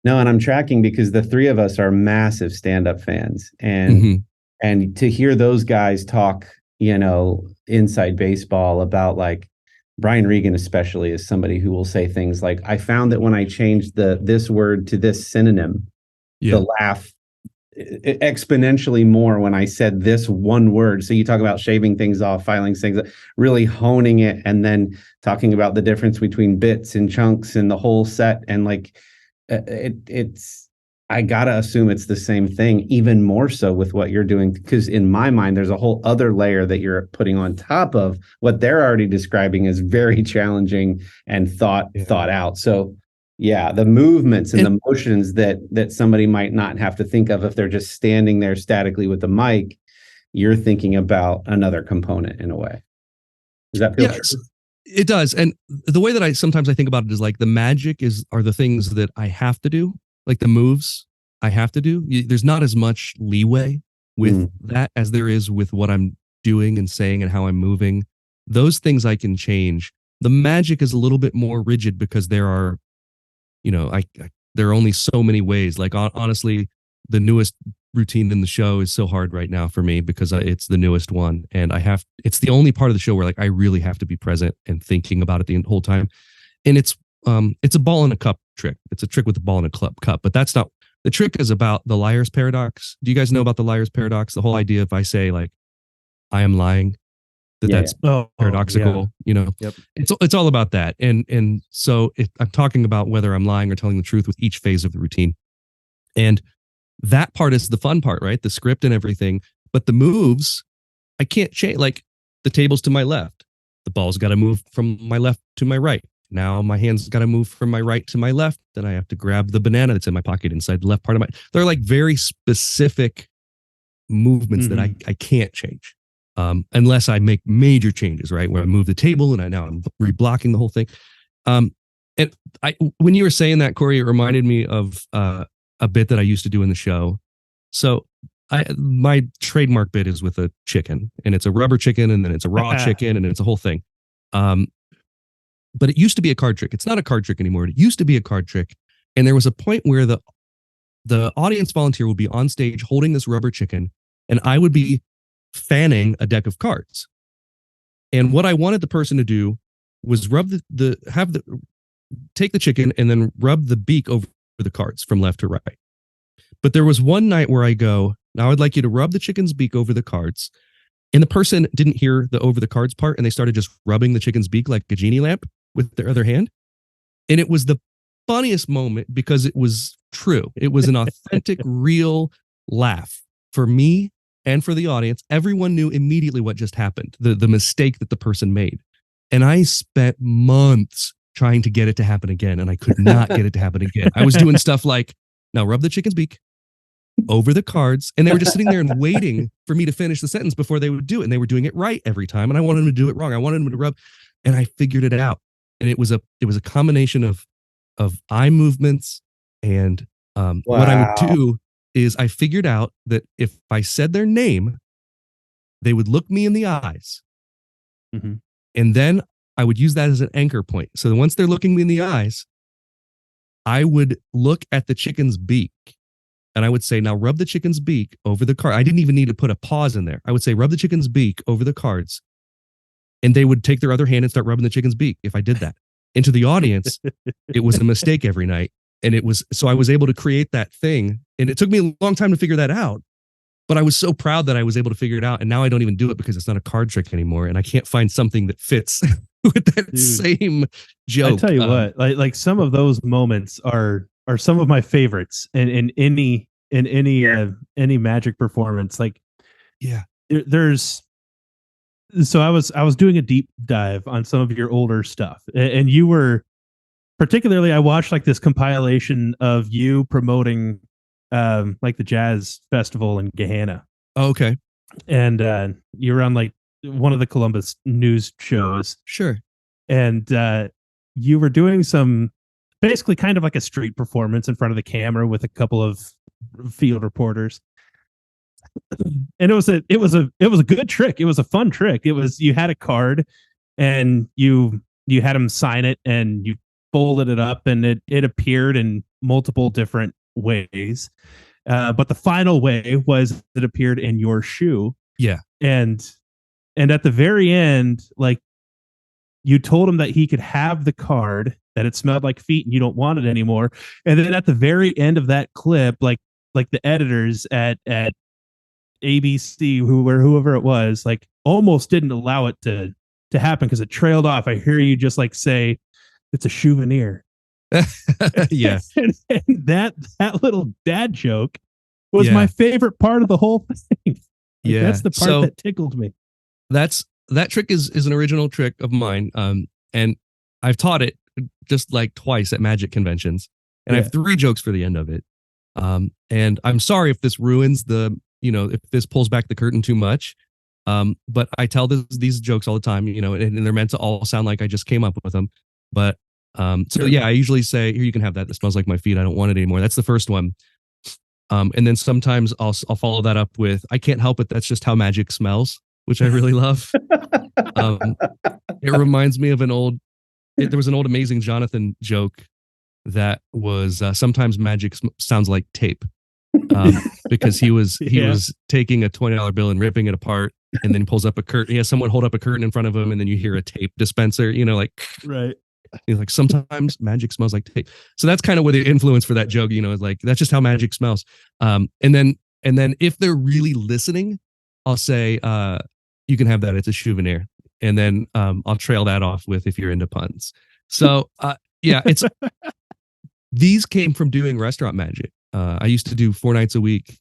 No, and I'm tracking because the three of us are massive stand-up fans, and and to hear those guys talk, you know, inside baseball about, like, Brian Regan especially is somebody who will say things like, "I found that when I changed this word to this synonym, the laugh exponentially more when I said this one word." So you talk about shaving things off, filing things, really honing it, and then talking about the difference between bits and chunks and the whole set. And like, it's, I gotta assume it's the same thing, even more so with what you're doing, because in my mind, there's a whole other layer that you're putting on top of what they're already describing as very challenging and thought out. So yeah, the movements and the motions that somebody might not have to think of if they're just standing there statically with the mic, you're thinking about another component in a way. Does that feel true? It does. And the way that I think about it is like, the magic are the things that I have to do, like the moves I have to do. There's not as much leeway with that as there is with what I'm doing and saying and how I'm moving. Those things I can change. The magic is a little bit more rigid, because there are, you know, there are only so many ways. Like, honestly, the newest routine in the show is so hard right now for me because it's the newest one, and it's the only part of the show where like I really have to be present and thinking about it the whole time. And it's a ball in a cup trick. It's a trick with a ball in a cup, but that's not the trick. Is about the liar's paradox. Do you guys know about the liar's paradox? The whole idea, if I say like I am lying, that's paradoxical. Yep. It's all about that. And so I'm talking about whether I'm lying or telling the truth with each phase of the routine. And that part is the fun part, right? The script and everything. But the moves, I can't change. Like the table's to my left. The ball's got to move from my left to my right. Now my hand's got to move from my right to my left. Then I have to grab the banana that's in my pocket inside the left part of they're like very specific movements that I can't change. Unless I make major changes, right? Where I move the table and now I'm reblocking the whole thing. And when you were saying that, Corey, it reminded me of a bit that I used to do in the show. So my trademark bit is with a chicken, and it's a rubber chicken, and then it's a raw chicken, and it's a whole thing. But it used to be a card trick. It's not a card trick anymore. It used to be a card trick. And there was a point where the audience volunteer would be on stage holding this rubber chicken, and I would be fanning a deck of cards. And what I wanted the person to do was take the chicken and then rub the beak over the cards from left to right. But there was one night where I go, now I'd like you to rub the chicken's beak over the cards. And the person didn't hear the over the cards part, and they started just rubbing the chicken's beak like a genie lamp with their other hand. And it was the funniest moment because it was true. It was an authentic, real laugh for me and for the audience. Everyone knew immediately what just happened, the mistake that the person made. And I spent months trying to get it to happen again, and I could not get it to happen again. I was doing stuff like, now rub the chicken's beak over the cards, and they were just sitting there and waiting for me to finish the sentence before they would do it. And they were doing it right every time, and I wanted them to do it wrong. I wanted them to rub, and I figured it out. And it was a combination of eye movements and what I would do is I figured out that if I said their name, they would look me in the eyes. Mm-hmm. And then I would use that as an anchor point. So once they're looking me in the eyes, I would look at the chicken's beak, and I would say, now rub the chicken's beak over the card. I didn't even need to put a pause in there. I would say, rub the chicken's beak over the cards. And they would take their other hand and start rubbing the chicken's beak if I did that. And to the audience, it was a mistake every night. And so I was able to create that thing. And it took me a long time to figure that out. But I was so proud that I was able to figure it out. And now I don't even do it because it's not a card trick anymore. And I can't find something that fits with that same joke. I tell you what, like some of those moments are some of my favorites in any magic performance. Like, yeah, so I was doing a deep dive on some of your older stuff, and you were particularly, I watched like this compilation of you promoting like the jazz festival in Gahanna. Oh, okay. And you were on like one of the Columbus news shows. Sure. And you were doing some basically kind of like a street performance in front of the camera with a couple of field reporters. And it was a good trick. It was a fun trick. It was, you had a card and you had them sign it, and you folded it up, and it appeared in multiple different ways. But the final way was it appeared in your shoe. Yeah. And at the very end, like, you told him that he could have the card, that it smelled like feet and you don't want it anymore. And then at the very end of that clip, like the editors at ABC, whoever it was, like almost didn't allow it to happen because it trailed off. I hear you just like say, it's a souvenir. Yeah. and that little dad joke was my favorite part of the whole thing. Yeah. That's the part that tickled me. That trick is an original trick of mine. And I've taught it just like twice at magic conventions, and I have 3 jokes for the end of it. And I'm sorry if this ruins if this pulls back the curtain too much. But I tell these jokes all the time, and they're meant to all sound like I just came up with them. But, I usually say, here, you can have that. That smells like my feet. I don't want it anymore. That's the first one. And then sometimes I'll follow that up with, I can't help it. That's just how magic smells, which I really love. It reminds me of there was an old Amazing Jonathan joke that was, sometimes magic sounds like tape. because he was Yeah. taking a $20 bill and ripping it apart, and then he pulls up a curtain. He has someone hold up a curtain in front of him, and then you hear a tape dispenser. Like Right. he's like, sometimes magic smells like tape. So that's kind of where the influence for that joke, is like, that's just how magic smells. And then if they're really listening, I'll say, you can have that. It's a souvenir. And then I'll trail that off with, if you're into puns. So yeah, these came from doing restaurant magic. I used to do 4 nights a week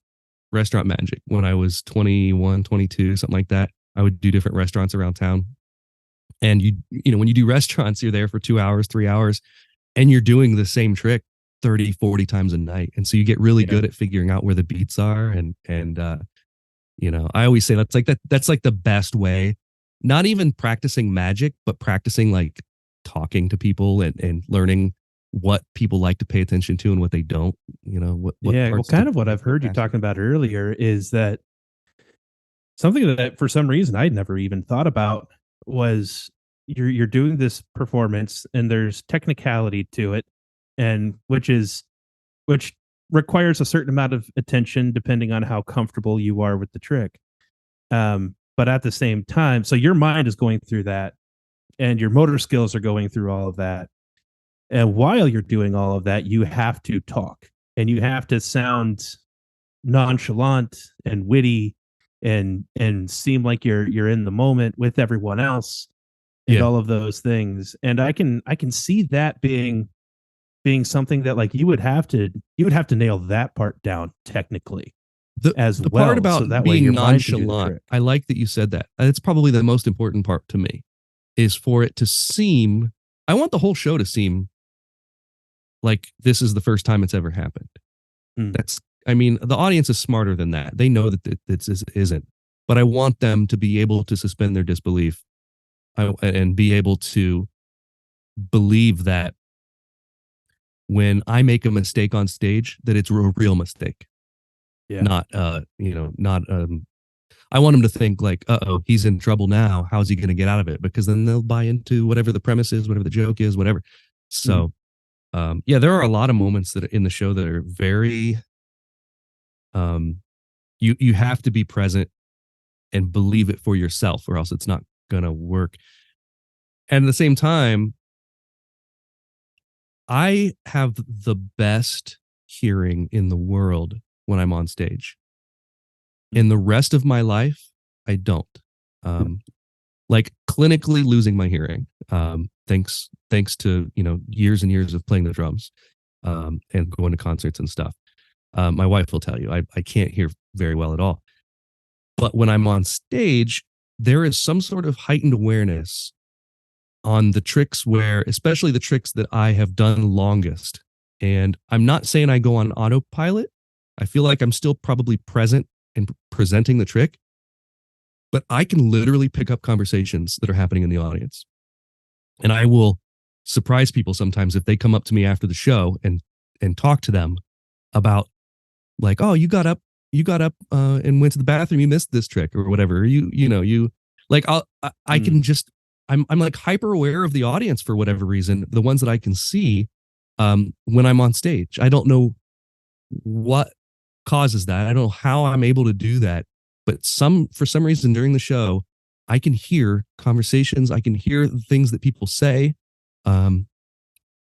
restaurant magic when I was 21, 22, something like that. I would do different restaurants around town. And when you do restaurants, you're there for 2 hours, 3 hours, and you're doing the same trick 30, 40 times a night. And so you get really good at figuring out where the beats are. And I always say that's like the best way, not even practicing magic, but practicing like talking to people and learning what people like to pay attention to and what they don't, what Well, kind of what I've heard you talking about earlier is that something that for some reason I'd never even thought about was you're doing this performance and there's technicality to it, and which requires a certain amount of attention depending on how comfortable you are with the trick. But at the same time, so your mind is going through that and your motor skills are going through all of that. And while you're doing all of that, you have to talk and you have to sound nonchalant and witty and seem like you're in the moment with everyone else and all of those things. And I can see that being something that like you would have to nail that part down technically. The part about being nonchalant, I like that you said that. It's probably the most important part to me, is for it to seem, I want the whole show to seem like this is the first time it's ever happened. The audience is smarter than that. They know that this isn't, but I want them to be able to suspend their disbelief and be able to believe that when I make a mistake on stage, that it's a real mistake. Yeah. Not, I want them to think like, he's in trouble now. How's he going to get out of it? Because then they'll buy into whatever the premise is, whatever the joke is, whatever. So, there are a lot of moments that are in the show that are very, you have to be present and believe it for yourself, or else it's not going to work. And at the same time, I have the best hearing in the world when I'm on stage. In the rest of my life, I don't. Like clinically losing my hearing. Thanks to years and years of playing the drums and going to concerts and stuff. My wife will tell you I can't hear very well at all. But when I'm on stage, there is some sort of heightened awareness on the tricks where, especially the tricks that I have done longest. And I'm not saying I go on autopilot. I feel like I'm still probably present and presenting the trick, but I can literally pick up conversations that are happening in the audience. And I will surprise people sometimes if they come up to me after the show and talk to them about like, oh, you got up and went to the bathroom, you missed this trick or whatever. You like, I can just, I'm like hyper aware of the audience for whatever reason, the ones that I can see when I'm on stage. I don't know what causes that. I don't know how I'm able to do that, but for some reason during the show, I can hear conversations. I can hear things that people say. You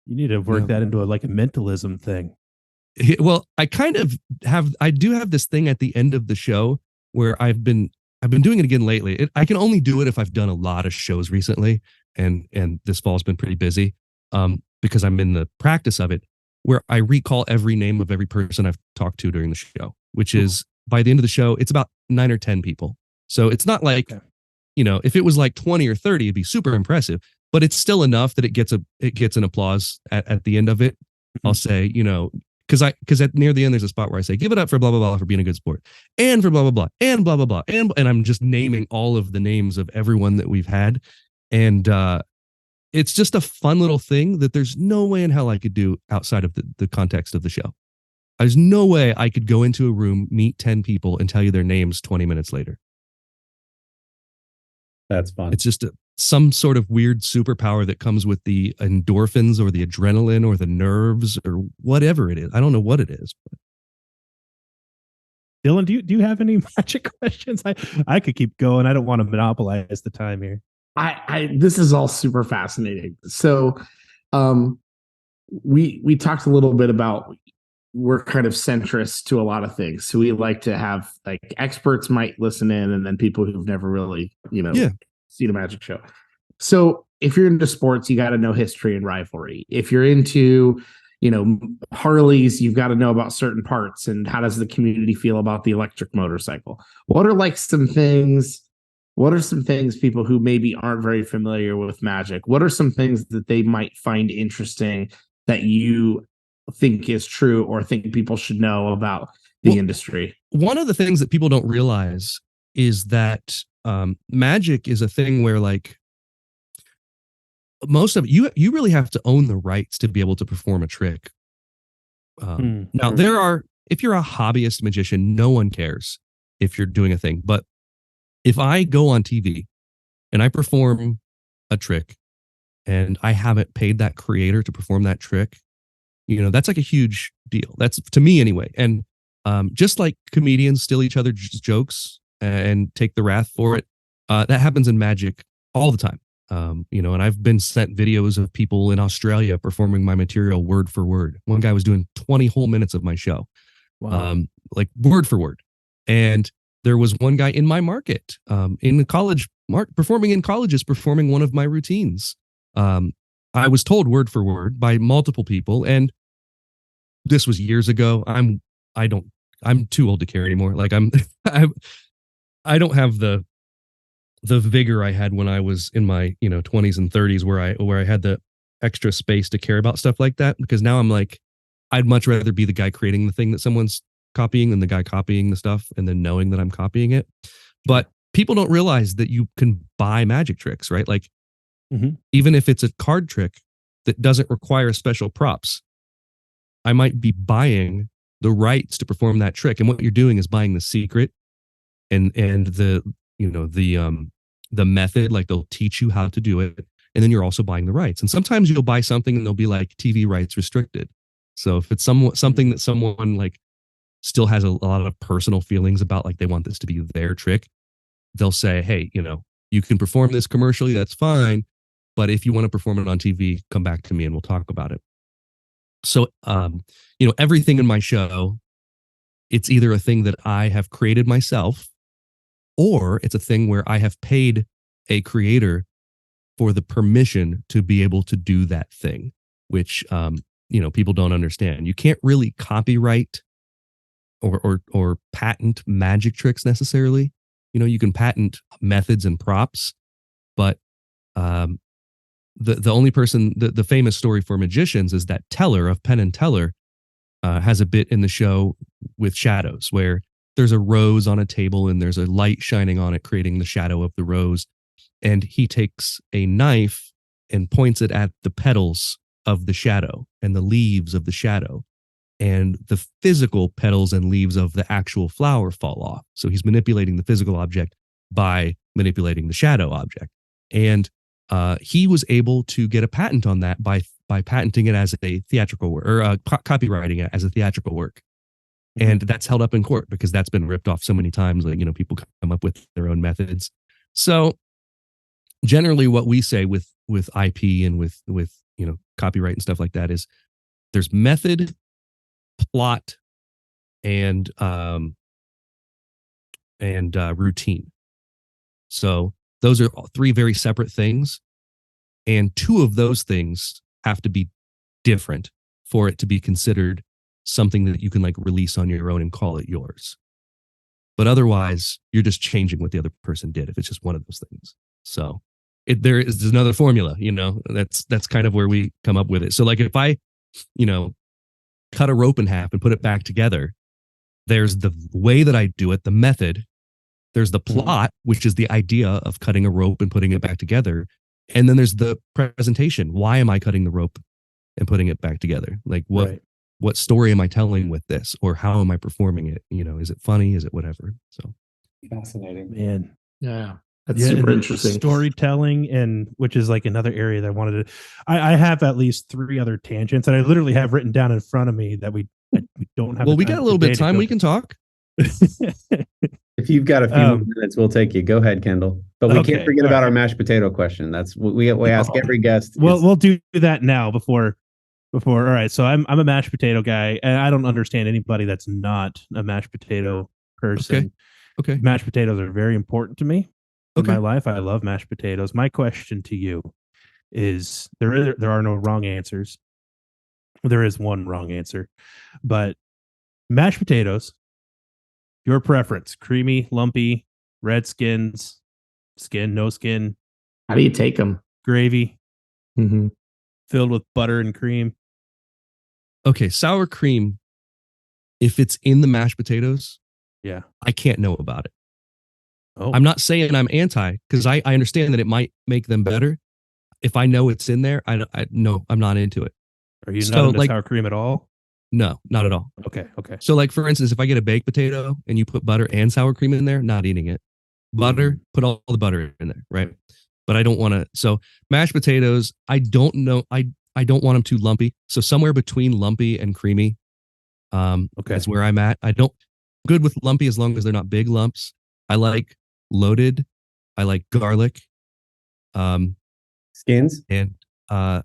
need to work that into a mentalism thing. Well, I do have this thing at the end of the show where I've been doing it again lately. I can only do it if I've done a lot of shows recently, and this fall's been pretty busy because I'm in the practice of it, where I recall every name of every person I've talked to during the show, which is by the end of the show, it's about 9 or 10 people. So it's not like, if it was like 20 or 30, it'd be super impressive, but it's still enough that it gets an applause at the end of it. I'll say, because at near the end, there's a spot where I say, give it up for blah, blah, blah for being a good sport, and for blah, blah, blah, and blah, blah, blah. And I'm just naming all of the names of everyone that we've had. And it's just a fun little thing that there's no way in hell I could do outside of the context of the show. There's no way I could go into a room, meet 10 people, and tell you their names 20 minutes later. That's fun. It's just some sort of weird superpower that comes with the endorphins or the adrenaline or the nerves or whatever it is. I don't know what it is. But Dylan, do you have any magic questions? I could keep going. I don't want to monopolize the time here. This is all super fascinating. So, um, we talked a little bit about we're kind of centrist to a lot of things. So we like to have like experts might listen in, and then people who've never really, seen a magic show. So if you're into sports, you got to know history and rivalry. If you're into, Harleys, you've got to know about certain parts and how does the community feel about the electric motorcycle. What are some things people who maybe aren't very familiar with magic, what are some things that they might find interesting that you think is true or think people should know about the industry? One of the things that people don't realize is that magic is a thing where like most of you really have to own the rights to be able to perform a trick. Now if you're a hobbyist magician, no one cares if you're doing a thing. But if I go on TV and I perform a trick and I haven't paid that creator to perform that trick, that's like a huge deal. That's to me anyway. And just like comedians steal each other's jokes and take the wrath for it, that happens in magic all the time. And I've been sent videos of people in Australia performing my material word for word. One guy was doing 20 whole minutes of my show, like word for word. And there was one guy in my market, in the college, performing in colleges, performing one of my routines. I was told word for word by multiple people, and this was years ago. I'm too old to care anymore. Like I don't have the vigor I had when I was in my 20s and 30s where I had the extra space to care about stuff like that, because now I'm like, I'd much rather be the guy creating the thing that someone's copying than the guy copying the stuff and then knowing that I'm copying it. But people don't realize that you can buy magic tricks, right? Like even if it's a card trick that doesn't require special props, I might be buying the rights to perform that trick. And what you're doing is buying the secret and the method, like they'll teach you how to do it. And then you're also buying the rights. And sometimes you'll buy something and they'll be like TV rights restricted. So if it's something that someone like still has a lot of personal feelings about, like they want this to be their trick, they'll say, hey, you can perform this commercially, that's fine. But if you want to perform it on TV, come back to me and we'll talk about it. So, everything in my show, it's either a thing that I have created myself, or it's a thing where I have paid a creator for the permission to be able to do that thing, which, people don't understand. You can't really copyright or patent magic tricks necessarily. You can patent methods and props, but the only person, the famous story for magicians is that Teller of Penn and Teller has a bit in the show with shadows where there's a rose on a table and there's a light shining on it, creating the shadow of the rose. And he takes a knife and points it at the petals of the shadow and the leaves of the shadow. And the physical petals and leaves of the actual flower fall off. So he's manipulating the physical object by manipulating the shadow object. And he was able to get a patent on that by patenting it as a theatrical work, or copywriting it as a theatrical work. And that's held up in court because that's been ripped off so many times. Like, people come up with their own methods. So generally what we say with IP and with copyright and stuff like that is there's method, plot, and routine. So those are three very separate things. And two of those things have to be different for it to be considered something that you can like release on your own and call it yours. But otherwise, you're just changing what the other person did if it's just one of those things. So there's another formula, that's kind of where we come up with it. So like if I, cut a rope in half and put it back together, there's the way that I do it, the method. There's the plot, which is the idea of cutting a rope and putting it back together. And then there's the presentation. Why am I cutting the rope and putting it back together? Like what story am I telling with this, or how am I performing it? Is it funny? Is it whatever? So fascinating, man. Yeah. That's super interesting. Storytelling, and which is like another area that I wanted to, I have at least 3 other tangents that I literally have written down in front of me that we don't have. Well, we got a little bit of time. We can talk. If you've got a few more minutes, we'll take you. Go ahead, Kendall. But we can't forget about our mashed potato question. That's what we ask every guest. We'll do that now before. All right, so I'm a mashed potato guy, and I don't understand anybody that's not a mashed potato person. Okay. Mashed potatoes are very important to me in my life. I love mashed potatoes. My question to you is: there are no wrong answers. There is one wrong answer, but mashed potatoes. Your preference: creamy, lumpy, red skins, skin, no skin. How do you take them? Gravy, Mm-hmm. filled with butter and cream. Okay, sour cream. If it's in the mashed potatoes, yeah, I can't know about it. Oh, I'm not saying I'm anti, because I understand that it might make them better. If I know it's in there, no, I'm not into it. Are you not into sour cream at all? No, not at all. Okay. So, like, for instance, if I get a baked potato and you put butter and sour cream in there, not eating it. Butter, put all the butter in there, right? But I don't want to. So, mashed potatoes, I don't know. I don't want them too lumpy. So, somewhere between lumpy and creamy is where I'm at. Good with lumpy as long as they're not big lumps. I like loaded. I like garlic. Skins? And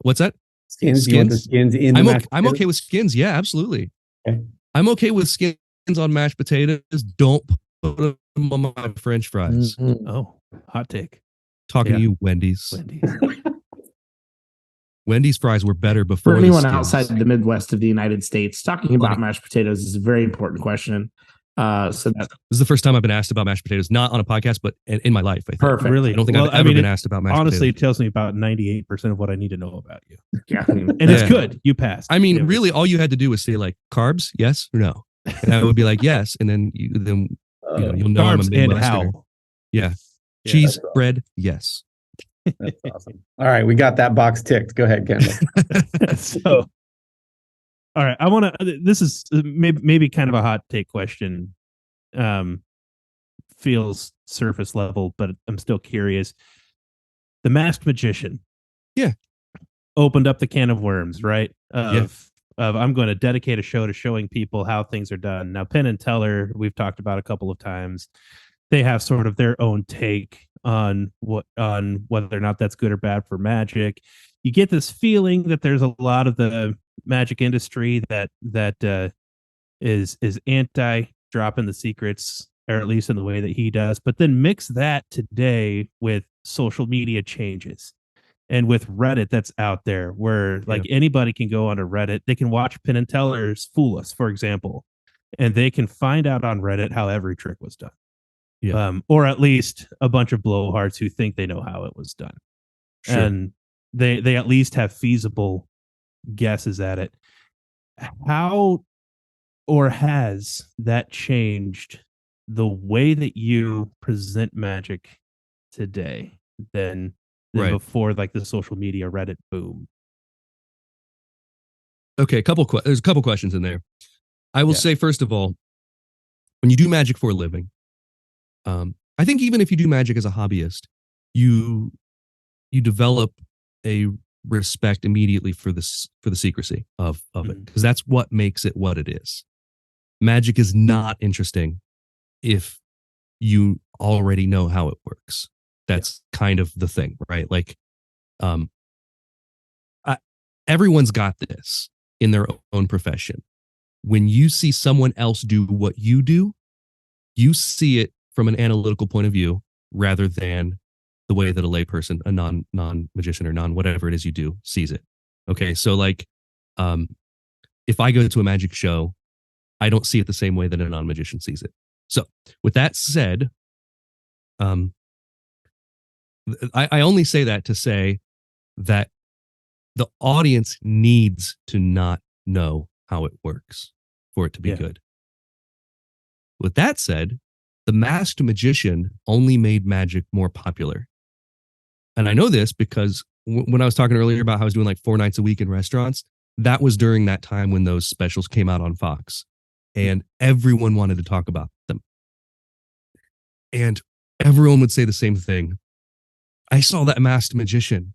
what's that? Skins. You want the skins in the I'm okay with skins. Yeah, absolutely. Okay. I'm okay with skins on mashed potatoes. Don't put them on my French fries. Mm-hmm. Oh, hot take. Talking to you, Wendy's. Wendy's fries were better before. For anyone outside the Midwest of the United States, talking about mashed potatoes is a very important question. This is the first time I've been asked about mashed potatoes, not on a podcast, but in my life. I think. Perfect. Really? I don't think I've ever been asked about mashed honestly, potatoes. it tells me about 98% of what I need to know about you. Yeah. And it's good. You passed. I mean, really, all you had to do was say, like, carbs, yes or no? And I would be like, yes. And then you'll know I'm a carbs and Midwesterner. how. Yeah. Cheese, bread, yes. That's awesome. All right, we got that box ticked. Go ahead, Kendall. So, all right, I want to. This is maybe kind of a hot take question. Feels surface level, but I'm still curious. The Masked Magician, opened up the can of worms, right? Of I'm going to dedicate a show to showing people how things are done. Now, Penn and Teller, we've talked about a couple of times. They have sort of their own take on whether or not that's good or bad for magic. You get this feeling that there's a lot of the magic industry that is anti dropping the secrets, or at least in the way that he does. But then mix that today with social media changes and with Reddit that's out there, where like anybody can go onto Reddit. They can watch Penn and Teller's Fool Us, for example, and they can find out on Reddit how every trick was done. Or at least a bunch of blowhards who think they know how it was done. Sure. And they at least have feasible guesses at it. How or has that changed the way that you present magic today than before, like the social media Reddit boom? Okay, there's a couple questions in there. I will say, first of all, when you do magic for a living, I think even if you do magic as a hobbyist, you develop a respect immediately for the secrecy of it, because that's what makes it what it is. Magic is not interesting if you already know how it works. That's kind of the thing, right? Like, everyone's got this in their own profession. When you see someone else do what you do, you see it from an analytical point of view rather than the way that a layperson, a non-magician or whatever it is you do, sees it. Okay, so like, if I go to a magic show, I don't see it the same way that a non-magician sees it. So with that said, I only say that to say that the audience needs to not know how it works for it to be good. With that said, the Masked Magician only made magic more popular. And I know this because when I was talking earlier about how I was doing like 4 nights a week in restaurants, that was during that time when those specials came out on Fox, and everyone wanted to talk about them. And everyone would say the same thing. I saw that Masked Magician.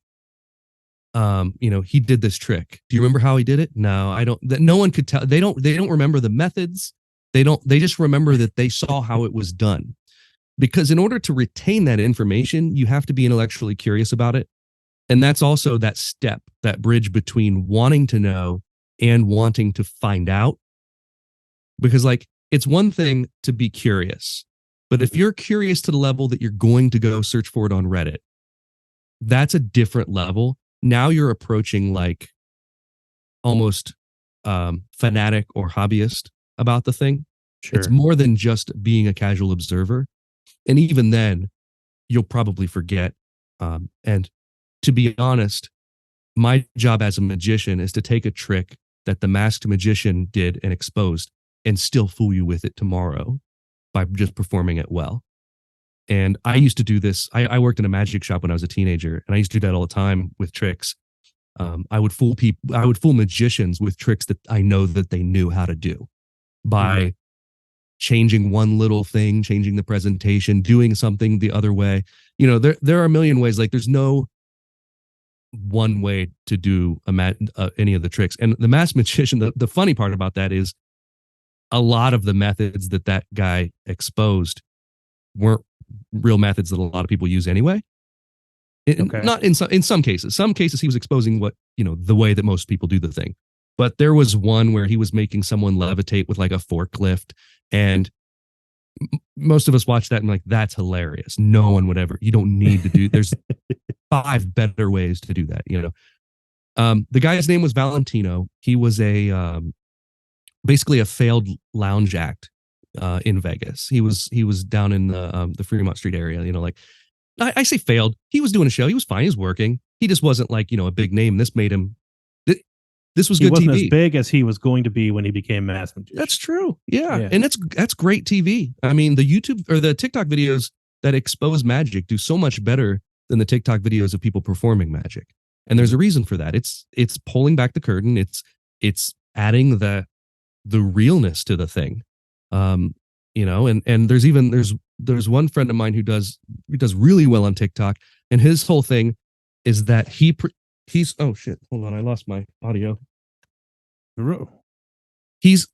He did this trick. Do you remember how he did it? No, I don't. No one could tell. They don't remember the methods. They just remember that they saw how it was done. Because in order to retain that information, you have to be intellectually curious about it. And that's also that step, that bridge between wanting to know and wanting to find out. Because like, it's one thing to be curious, but if you're curious to the level that you're going to go search for it on Reddit, that's a different level. Now you're approaching like almost fanatic or hobbyist about the thing. Sure. It's more than just being a casual observer. And even then, you'll probably forget. And to be honest, my job as a magician is to take a trick that the masked magician did and exposed and still fool you with it tomorrow by just performing it well. And I used to do this. I worked in a magic shop when I was a teenager, and I used to do that all the time with tricks. I would fool people. I would fool magicians with tricks that I know that they knew how to do by changing one little thing, changing the presentation, doing something the other way. You know, there are a million ways. Like there's no one way to do any of the tricks. And the masked magician, the funny part about that is a lot of the methods that guy exposed weren't real methods that a lot of people use anyway. Not in some cases. Some cases he was exposing what, the way that most people do the thing. But there was one where he was making someone levitate with like a forklift, and most of us watched that and like, that's hilarious. No one would ever. You don't need to do. There's 5 better ways to do that. The guy's name was Valentino. He was basically a failed lounge act in Vegas. He was down in the Fremont Street area. Like I say failed. He was doing a show. He was fine. He was working. He just wasn't like a big name. This made him. This was good TV. He wasn't as big as he was going to be when he became masked magician. That's true. Yeah. And that's great TV. I mean, the YouTube or the TikTok videos that expose magic do so much better than the TikTok videos of people performing magic. And there's a reason for that. It's pulling back the curtain. It's adding the realness to the thing. And there's one friend of mine who does really well on TikTok, and his whole thing is that he's oh shit, hold on, I lost my audio. His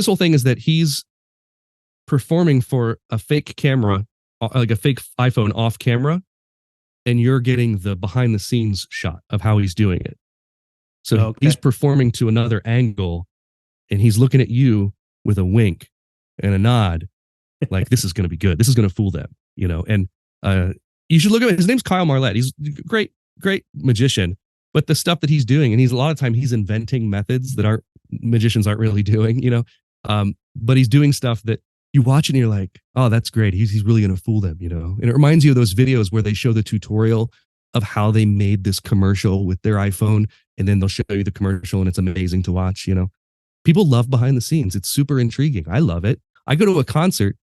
whole thing is that he's performing for a fake camera, like a fake iPhone off camera, and you're getting the behind the scenes shot of how he's doing it. So he's performing to another angle, and he's looking at you with a wink and a nod, like this is going to be good. This is going to fool them, And you should look at it. His name's Kyle Marlett. He's a great magician, but the stuff that he's doing, and a lot of time he's inventing methods that magicians aren't really doing, but he's doing stuff that you watch and you're like, oh, that's great. He's really going to fool them, And it reminds you of those videos where they show the tutorial of how they made this commercial with their iPhone, and then they'll show you the commercial, and it's amazing to watch, People love behind the scenes. It's super intriguing. I love it. I go to a concert.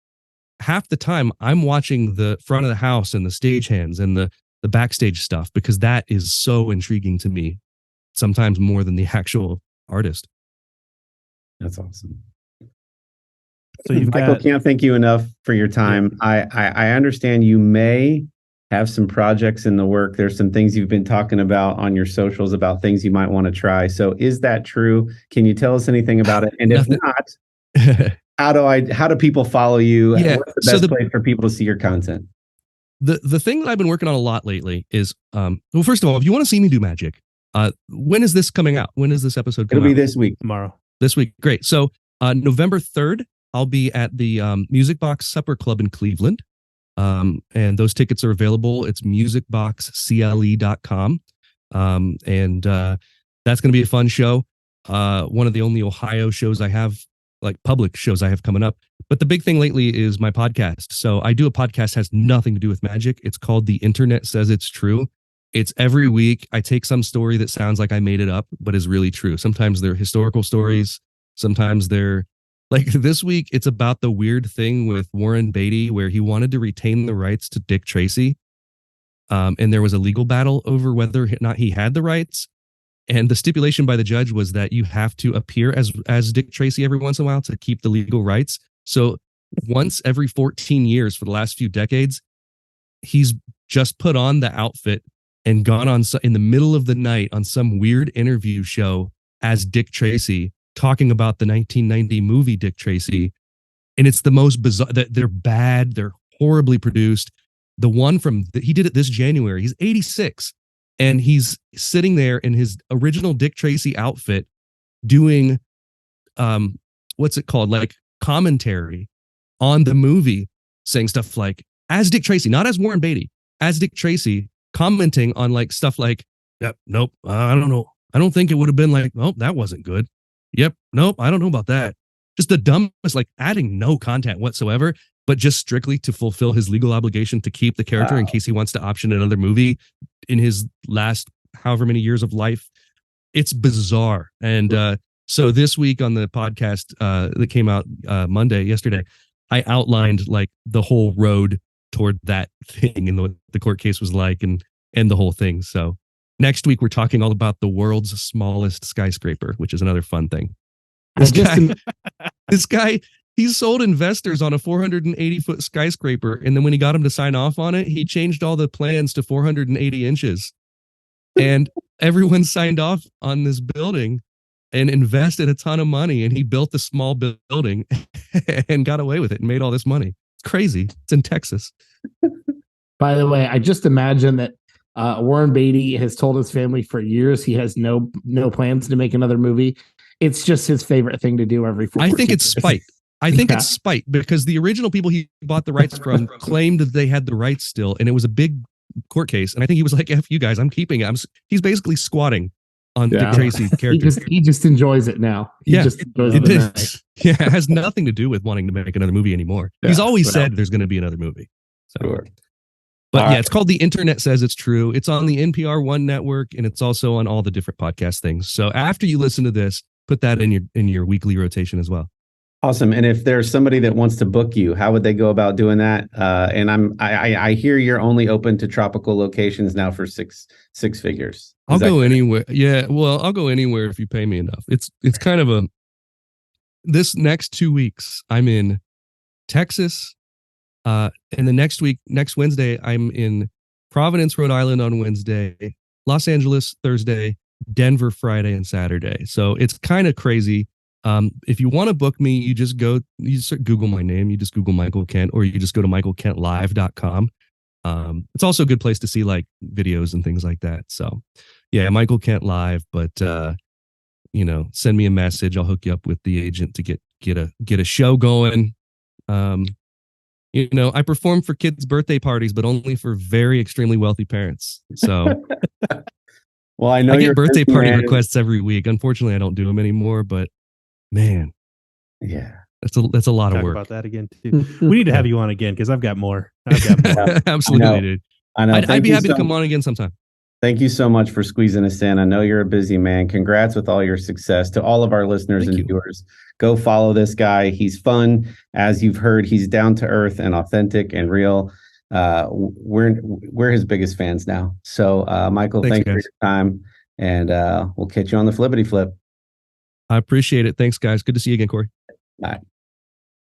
Half the time I'm watching the front of the house and the stagehands and the backstage stuff, because that is so intriguing to me, sometimes more than the actual artist. That's awesome. So Michael, can't thank you enough for your time. Yeah. I understand you may have some projects in the work. There's some things you've been talking about on your socials about things you might want to try. So is that true? Can you tell us anything about it? And if not, how do people follow you? Yeah. What's the best place for people to see your content? The thing that I've been working on a lot lately is, well, first of all, if you want to see me do magic, when is this coming out? When is this episode coming out? It'll be this week. Tomorrow. This week. Great. So November 3rd, I'll be at the Music Box Supper Club in Cleveland. And those tickets are available. It's musicboxcle.com. And that's going to be a fun show. One of the only Ohio shows I have, like public shows I have coming up. But the big thing lately is my podcast. So I do a podcast that has nothing to do with magic. It's called The Internet Says It's True. It's every week. I take some story that sounds like I made it up, but is really true. Sometimes they're historical stories. Sometimes they're like this week. It's about the weird thing with Warren Beatty, where he wanted to retain the rights to Dick Tracy. And there was a legal battle over whether or not he had the rights. And the stipulation by the judge was that you have to appear as Dick Tracy every once in a while to keep the legal rights. So once every 14 years for the last few decades, he's just put on the outfit and gone on in the middle of the night on some weird interview show as Dick Tracy talking about the 1990 movie Dick Tracy, and it's the most bizarre. They're bad. They're horribly produced. The one he did it this January. He's 86, and he's sitting there in his original Dick Tracy outfit, doing what's it called, like commentary on the movie, saying stuff like, as Dick Tracy, not as Warren Beatty, as Dick Tracy, commenting on like stuff like, yep, nope, I don't know, I don't think it would have been like, oh, that wasn't good, yep, nope, I don't know about that. Just the dumbest, like adding no content whatsoever, but just strictly to fulfill his legal obligation to keep the character in case he wants to option another movie in his last however many years of life. It's bizarre. And so this week on the podcast that came out yesterday, I outlined like the whole road toward that thing and what the court case was like and the whole thing. So next week we're talking all about the world's smallest skyscraper, which is another fun thing. This guy, he sold investors on a 480-foot skyscraper, and then when he got him to sign off on it, he changed all the plans to 480 inches. And everyone signed off on this building and invested a ton of money, and he built the small building and got away with it and made all this money. It's crazy. It's in Texas. By the way, I just imagine that Warren Beatty has told his family for years he has no plans to make another movie. It's just his favorite thing to do every 4 I think it's spite. I think it's spite, because the original people he bought the rights from claimed that they had the rights still, and it was a big court case. And I think he was like, F you guys, I'm keeping it. He's basically squatting on Dick Tracy's character. He just enjoys it now. He just enjoys it. Yeah, it has nothing to do with wanting to make another movie anymore. He's always said there's going to be another movie. So. Sure. But yeah, it's called The Internet Says It's True. It's on the NPR One network, and it's also on all the different podcast things. So after you listen to this, put that in your weekly rotation as well. Awesome. And if there's somebody that wants to book you, how would they go about doing that? And I hear you're only open to tropical locations now for six figures. I'll go anywhere. Yeah, well, I'll go anywhere if you pay me enough. It's kind of this next 2 weeks, I'm in Texas. And the next Wednesday, I'm in Providence, Rhode Island on Wednesday, Los Angeles Thursday, Denver Friday and Saturday. So it's kind of crazy. If you want to book me, you just Google my name. You just Google Michael Kent, or you just go to michaelkentlive.com. It's also a good place to see like videos and things like that. So yeah, Michael Kent Live, but send me a message. I'll hook you up with the agent to get a show going. I perform for kids' birthday parties, but only for very extremely wealthy parents. So well, I know I get birthday party requests every week. Unfortunately, I don't do them anymore, but man, yeah, that's a lot of work. About that again too. We need to have you on again, because I've got more. Absolutely, dude. I know. I'd be happy to come on again sometime. Thank you so much for squeezing us in. I know you're a busy man. Congrats with all your success. To all of our listeners and viewers, go follow this guy. He's fun. As you've heard, he's down to earth and authentic and real. We're his biggest fans now. So, Michael, thanks for your time, and we'll catch you on the flippity flip. I appreciate it. Thanks, guys. Good to see you again, Corey. Bye.